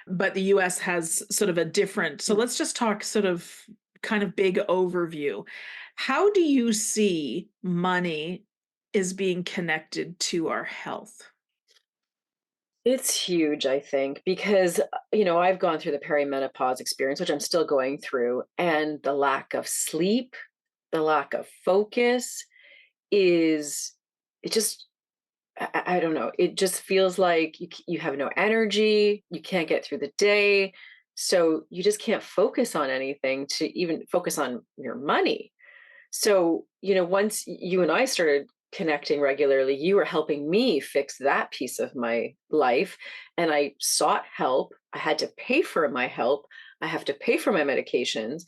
But the US has sort of a different, so let's just talk sort of kind of big overview. How do you see money is being connected to our health? It's huge, I think, because, I've gone through the perimenopause experience, which I'm still going through, and the lack of sleep, the lack of focus is, it just, I don't know. It just feels like you have no energy, you can't get through the day. So you just can't focus on anything to even focus on your money. So, once you and I started connecting regularly, you were helping me fix that piece of my life. And I sought help. I had to pay for my help. I have to pay for my medications.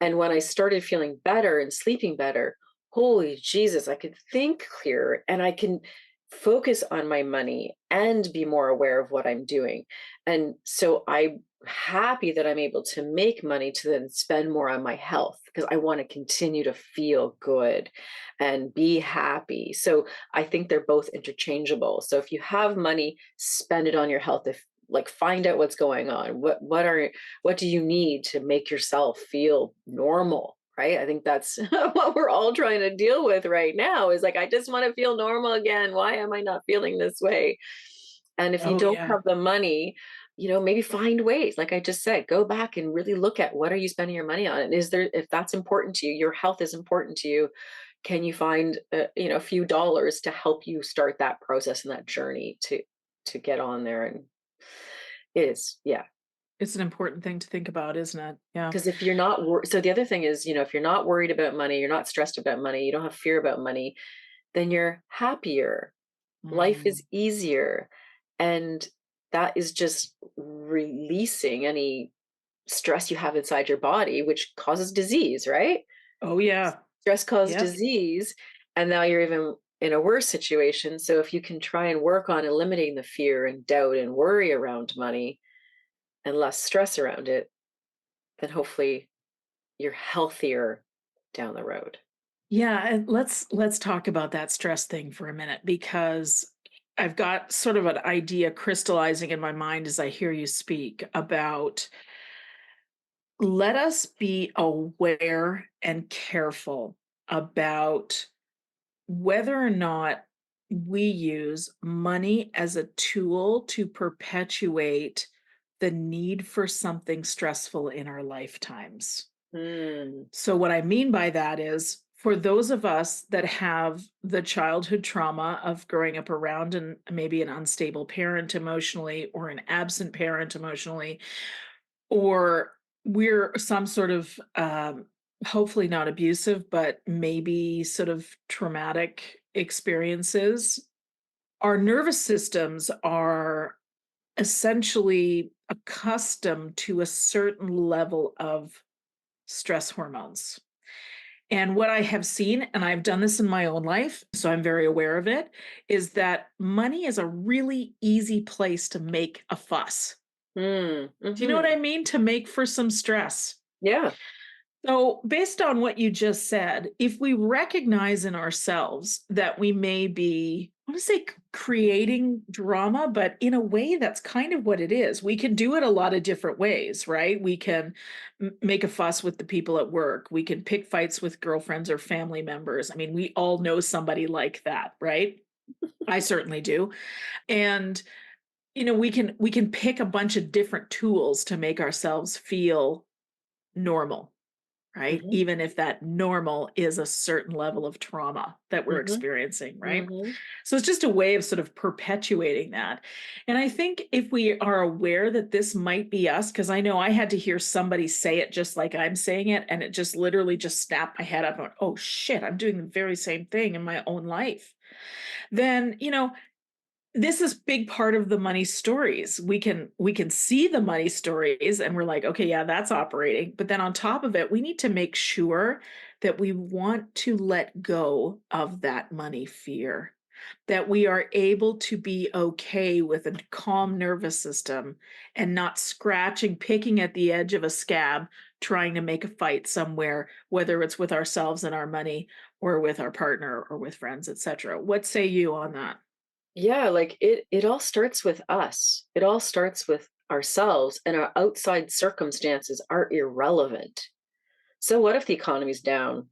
And when I started feeling better and sleeping better, holy Jesus, I could think clearer and I can focus on my money and be more aware of what I'm doing. And so I'm happy that I'm able to make money to then spend more on my health, because I want to continue to feel good and be happy. So I think they're both interchangeable. So if you have money, spend it on your health. If, like, find out what's going on. What do you need to make yourself feel normal? Right. I think that's what we're all trying to deal with right now, is like, I just want to feel normal again. Why am I not feeling this way? And if you Oh, don't yeah. have the money, maybe find ways. Like I just said, go back and really look at, what are you spending your money on? And is there, if that's important to you, your health is important to you, can you find a few dollars to help you start that process and that journey to get on there? And it is, yeah. It's an important thing to think about, isn't it? Yeah. Because if you're not so the other thing is, if you're not worried about money, you're not stressed about money, you don't have fear about money, then you're happier. Life Mm. is easier. And that is just releasing any stress you have inside your body, which causes disease, right? Oh, yeah. Stress causes Yep. disease. And now you're even in a worse situation. So if you can try and work on eliminating the fear and doubt and worry around money and less stress around it, then hopefully you're healthier down the road. Yeah, and let's talk about that stress thing for a minute because I've got sort of an idea crystallizing in my mind as I hear you speak about, let us be aware and careful about whether or not we use money as a tool to perpetuate the need for something stressful in our lifetimes. Mm, So, what I mean by that is, for those of us that have the childhood trauma of growing up around and maybe an unstable parent emotionally, or an absent parent emotionally, or we're some sort of, hopefully not abusive, but maybe sort of traumatic experiences our nervous systems are essentially accustomed to a certain level of stress hormones. And what I have seen, and I've done this in my own life, so I'm very aware of it, is that money is a really easy place to make a fuss. Mm, Do you know what mhm. I mean? To make for some stress. Yeah. So, based on what you just said, if we recognize in ourselves that we may be, I want to say creating drama, but in a way that's kind of what it is. We can do it a lot of different ways, right? We can make a fuss with the people at work. We can pick fights with girlfriends or family members. I mean, we all know somebody like that, right? I certainly do. And we can pick a bunch of different tools to make ourselves feel normal, right? Mhm, Even if that normal is a certain level of trauma that we're mhm, experiencing, right? mhm. So it's just a way of sort of perpetuating that. And I think if we are aware that this might be us, because I know I had to hear somebody say it just like I'm saying it, and it just literally just snapped my head up and went, oh shit, I'm doing the very same thing in my own life. Then, this is big part of the money stories. We can see the money stories and we're like, okay, yeah, that's operating. But then on top of it, we need to make sure that we want to let go of that money fear, that we are able to be okay with a calm nervous system and not scratching, picking at the edge of a scab, trying to make a fight somewhere, whether it's with ourselves and our money or with our partner or with friends, etc. What say you on that? Yeah, like it all starts with us. It all starts with ourselves, and our outside circumstances are irrelevant. So what if the economy's down?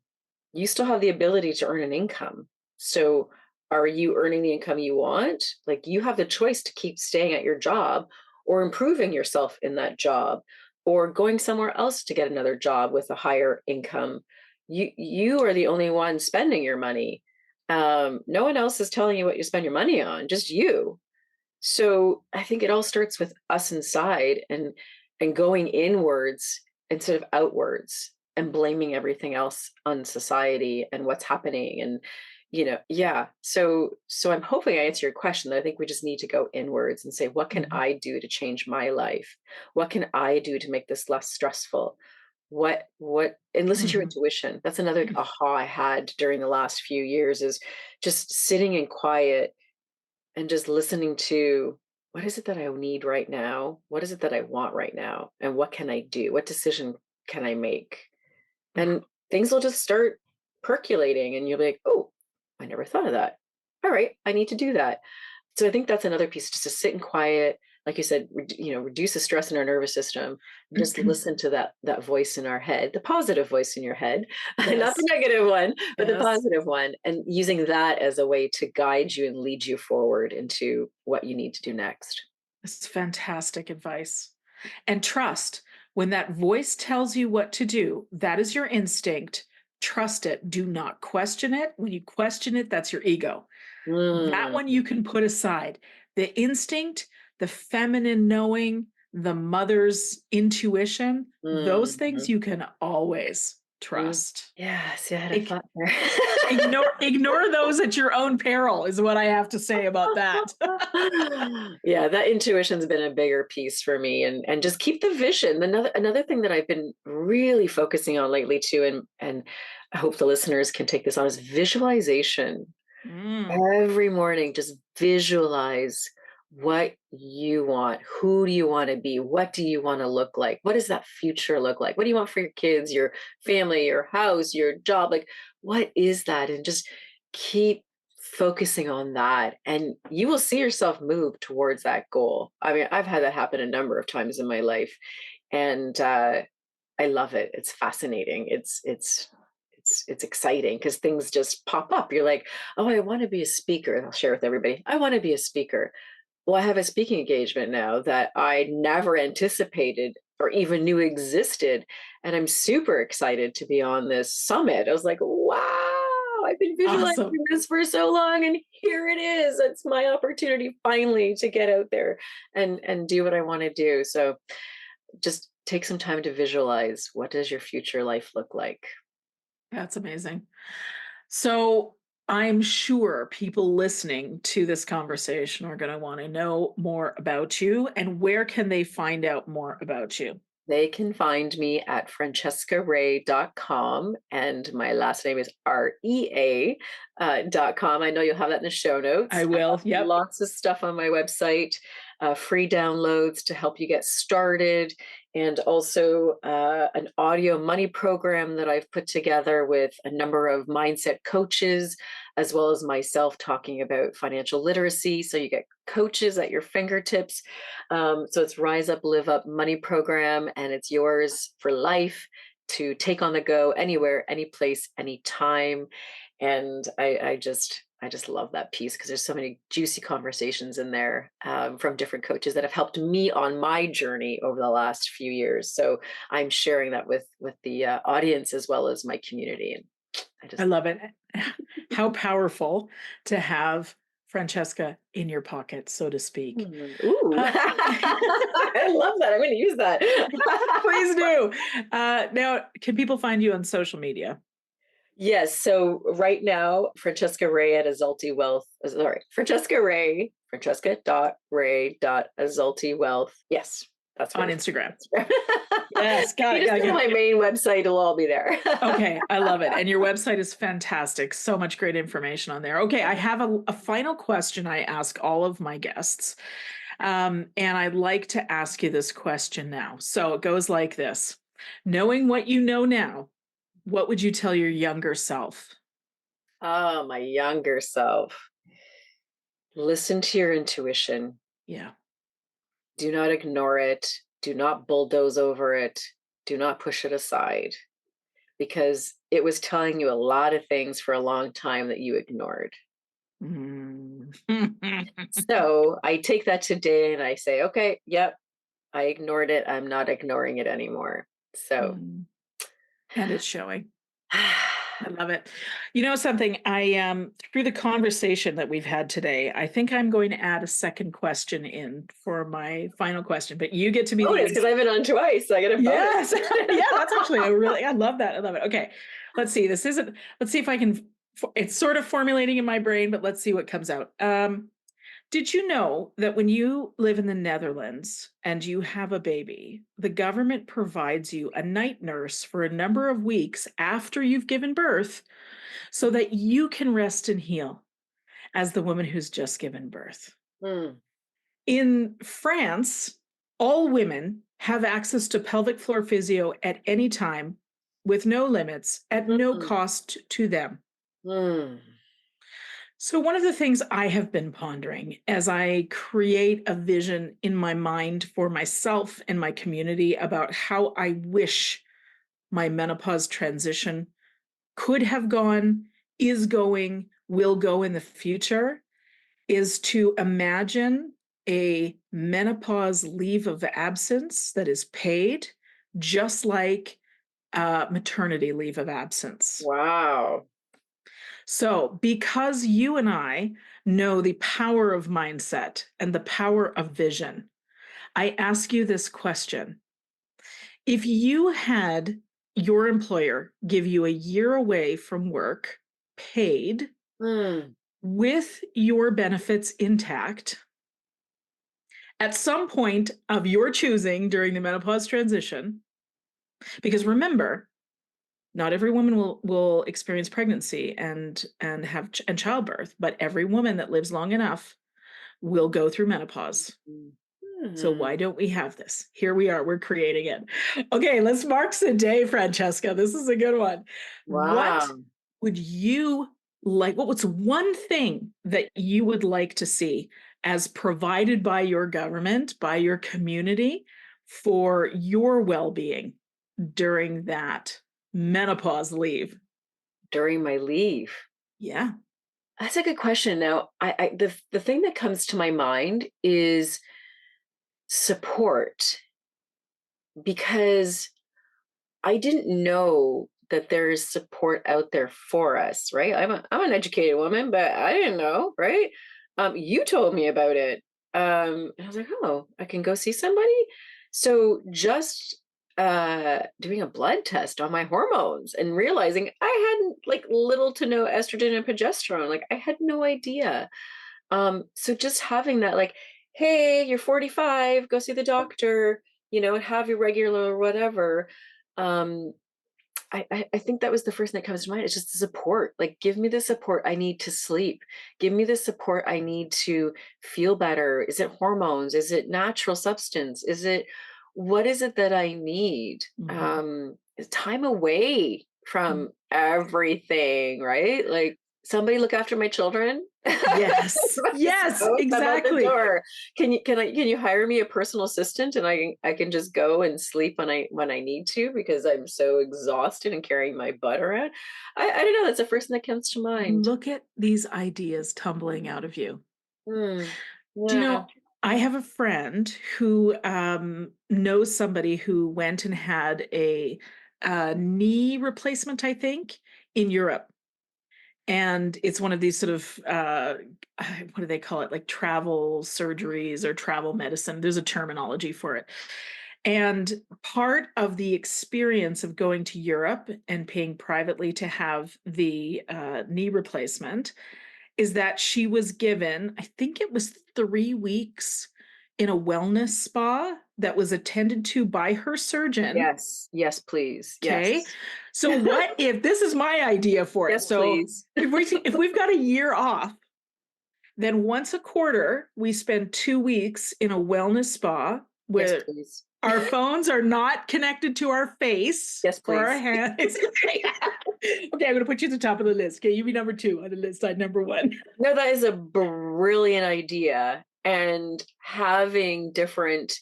You still have the ability to earn an income. So are you earning the income you want? Like you have the choice to keep staying at your job or improving yourself in that job or going somewhere else to get another job with a higher income. You are the only one spending your money. No one else is telling you what you spend your money on, just you. So I think it all starts with us inside and going inwards instead of outwards and blaming everything else on society and what's happening and yeah. So I'm hoping I answer your question. I think we just need to go inwards and say, what can Mhm. I do to change my life? What can I do to make this less stressful? What and listen to your Mhm. intuition. That's another aha I had during the last few years is just sitting in quiet and just listening to what is it that I need right now? What is it that I want right now? And what can I do? What decision can I make? Yeah. And things will just start percolating and you'll be like, oh, I never thought of that. All right, I need to do that. So I think that's another piece, just to sit in quiet, like you said, reduce the stress in our nervous system, and just listen to that voice in our head, the positive voice in your head, not the Yes. negative one, but the Yes. positive one, and using that as a way to guide you and lead you forward into what you need to do next. It's fantastic advice. And trust. When that voice tells you what to do, that is your instinct. Trust it. Do not question it. When you question it, that's your ego. That Mm, one you can put aside. The instinct, the feminine knowing, the mother's intuition, those things mhm, you can always mm. trust. Yes, you had a Ig- thought there. ignore those at your own peril, is what I have to say about that. Yeah, that intuition's been a bigger piece for me and just keep the vision. Another thing that I've been really focusing on lately too, and I hope the listeners can take this on is visualization. Mm. Every morning, just visualize what you want. Who do you want to be? What do you want to look like? What does that future look like? What do you want for your kids, your family, your house, your job? Like, what is that? And just keep focusing on that. And you will see yourself move towards that goal. I mean, I've had that happen a number of times in my life. And I love it. It's fascinating. It's exciting because things just pop up. You're like, oh, I want to be a speaker. And I'll share with everybody. I want to be a speaker. Well, I have a speaking engagement now that I never anticipated or even knew existed. And I'm super excited to be on this summit. I was like, wow, I've been visualizing Awesome. this for so long. And here it is. It's my opportunity finally to get out there and do what I want to do. So just take some time to visualize, what does your future life look like? That's amazing. So I'm sure people listening to this conversation are going to want to know more about you. And where can they find out more about you? They can find me at francescarea.com, and my last name is REA .com. I know you'll have that in the show notes. I will. Yep. Lots of stuff on my website, free downloads to help you get started, and also an audio money program that I've put together with a number of mindset coaches, as well as myself talking about financial literacy. So you get coaches at your fingertips. So it's Rise Up, Live Up Money Program, and it's yours for life to take on the go anywhere, any place, anytime. And I just love that piece because there's so many juicy conversations in there from different coaches that have helped me on my journey over the last few years. So I'm sharing that with the audience as well as my community, and I love it. How powerful to have Francesca in your pocket, so to speak. Ooh, Uh, I love that. I'm going to use that. Please do. Now, can people find you on social media? Yes. So right now, Francesca Rea at Azulti Wealth. Francesca Rea, Francesca.ray.azulti Wealth. Yes, that's On right. Instagram. Yes, got You it. just go to my main website, it'll all be there. Okay, I love it. And your website is fantastic. So much great information on there. Okay, I have a final question I ask all of my guests. And I'd like to ask you this question now. So it goes like this. Knowing what you know now, what would you tell your younger self? Oh, my younger self. Listen to your intuition. Yeah. Do not ignore it. Do not bulldoze over it. Do not push it aside, because it was telling you a lot of things for a long time that you ignored. Mm. So I take that today and I say, okay, yep, I ignored it. I'm not ignoring it anymore. So And it's showing. I love it. You know something, I through the conversation that we've had today, I think I'm going to add a second question in for my final question, but you get to be bonus, because I've been on twice. So I get a bonus. Yes. Yeah, that's actually I love that. I love it. Okay. Let's see. Let's see if I can it's sort of formulating in my brain, but let's see what comes out. Did you know that when you live in the Netherlands and you have a baby, the government provides you a night nurse for a number of weeks after you've given birth so that you can rest and heal as the woman who's just given birth? Mm. In France, all women have access to pelvic floor physio at any time with no limits, at no Mm. cost to them. Mm. So, one of the things I have been pondering as I create a vision in my mind for myself and my community about how I wish my menopause transition could have gone, is going, will go in the future, is to imagine a menopause leave of absence that is paid, just like maternity leave of absence. Wow. So, because you and I know the power of mindset and the power of vision, I ask you this question. If you had your employer give you a year away from work, paid, Mm. with your benefits intact, at some point of your choosing during the menopause transition, because remember, not every woman will experience pregnancy and have and childbirth, but every woman that lives long enough will go through menopause. So why Mm. don't we have this? Here we are, we're creating it. Okay, let's mark the day, Francesca. This is a good one. What Wow. would you like? What's one thing that you would like to see as provided by your government, by your community, for your well-being during that menopause leave? During my leave. Yeah. That's a good question. Now, the thing that comes to my mind is support, because I didn't know that there is support out there for us, right? I'm an educated woman, but I didn't know, right? You told me about it. And I was like, oh, I can go see somebody. So just doing a blood test on my hormones and realizing I hadn't like little to no estrogen and progesterone. Like I had no idea. So just having that, like, hey, you're 45, go see the doctor, have your regular or whatever. Um, I think that was the first thing that comes to mind. It's just the support. Like, give me the support I need to sleep. Give me the support I need to feel better. Is it hormones? Is it natural substance? What is it that I need? Mhm. Time away Mm. from everything, right? Like somebody look after my children. Yes. Yes, Both them out the exactly. door. Can you hire me a personal assistant and I can just go and sleep when I need to because I'm so exhausted and carrying my butt around? I don't know, that's the first thing that comes to mind. Look at these ideas tumbling out of you. Mm, Do you yeah. know, I have a friend who knows somebody who went and had a knee replacement, I think, in Europe. And it's one of these sort of what do they call it, like travel surgeries or travel medicine. There's a terminology for it. And part of the experience of going to Europe and paying privately to have the knee replacement is that she was given, I think it was 3 weeks in a wellness spa that was attended to by her surgeon. Yes. Yes, please. Okay. Yes. So what if this is my idea for it? Yes, So please. if we've got a year off, then once a quarter we spend 2 weeks in a wellness spa Yes, where please. our phones are not connected to our face Yes, or our please. hands. Okay, I'm going to put you at the top of the list. Okay, you be number two on the list. I'm number one. No, that is a brilliant idea, and having different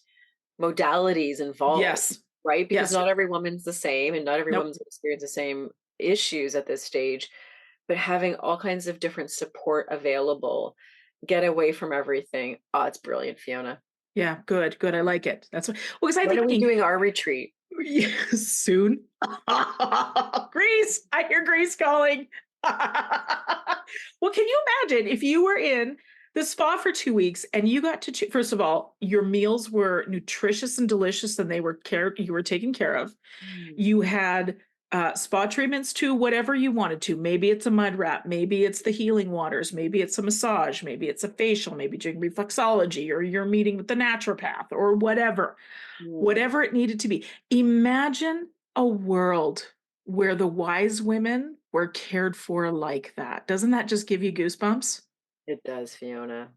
modalities involved, Yes. right? Because Yes. not every woman's the same, and not every Nope. woman's gonna experience the same issues at this stage, but having all kinds of different support available, get away from everything. Oh, it's brilliant, Fiona. Yeah. Good. Good. I like it. That's what. Well, because I'm When are we thinking doing our retreat? soon. Greece. I hear Greece calling. Well, can you imagine if you were in the spa for 2 weeks and you got to first of all, your meals were nutritious and delicious, and you were taken care of. Mm, You had spa treatments too, whatever you wanted to. Maybe it's a mud wrap, maybe it's the healing waters, maybe it's a massage, maybe it's a facial, maybe doing reflexology, or you're meeting with the naturopath, or whatever, mm. whatever it needed to be. Imagine a world where the wise women were cared for like that. Doesn't that just give you goosebumps? It does, Fiona.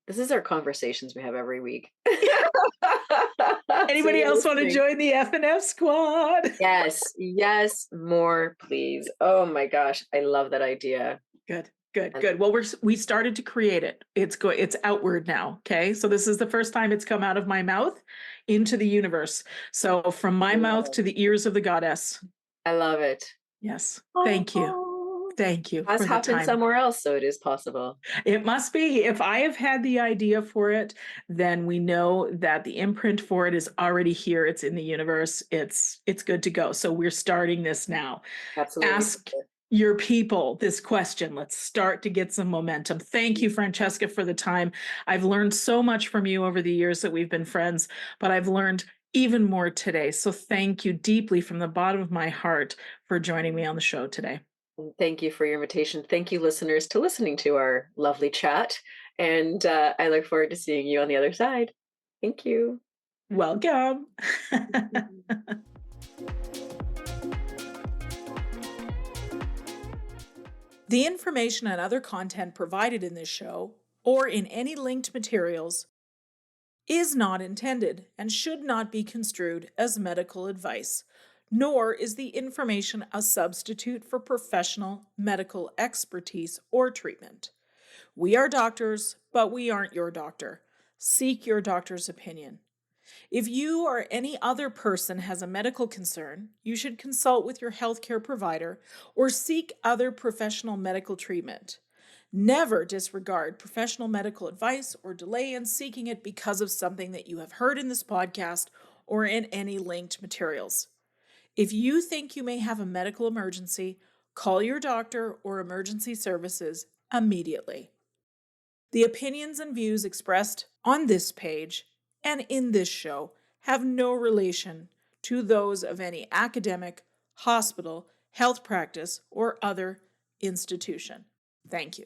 This is our conversations we have every week. So Anybody you're else want to listening. join the FNF squad? Yes, yes, more, please. Oh my gosh, I love that idea. Good, good, And good. Well, we started to create it. It's outward now. Okay, so this is the first time it's come out of my mouth into the universe. So from I my love mouth it. to the ears of the goddess. I love it. Yes, thank you, Oh, thank you has for the happened time. somewhere else, so it is possible. It must be. If I have had the idea for it, then we know that the imprint for it is already here. It's in the universe. It's good to go. So we're starting this now. Absolutely. Ask your people this question. Let's start to get some momentum. Thank you, Francesca, for the time. I've learned so much from you over the years that we've been friends, but I've learned even more today. So thank you deeply from the bottom of my heart for joining me on the show today. And thank you for your invitation. Thank you, listeners, to listening to our lovely chat. And I look forward to seeing you on the other side. Thank you. Welcome. The information and other content provided in this show, or in any linked materials, is not intended and should not be construed as medical advice, nor is the information a substitute for professional medical expertise or treatment. We are doctors, but we aren't your doctor. Seek your doctor's opinion. If you or any other person has a medical concern, you should consult with your healthcare provider or seek other professional medical treatment. Never disregard professional medical advice or delay in seeking it because of something that you have heard in this podcast or in any linked materials. If you think you may have a medical emergency, call your doctor or emergency services immediately. The opinions and views expressed on this page and in this show have no relation to those of any academic, hospital, health practice, or other institution. Thank you.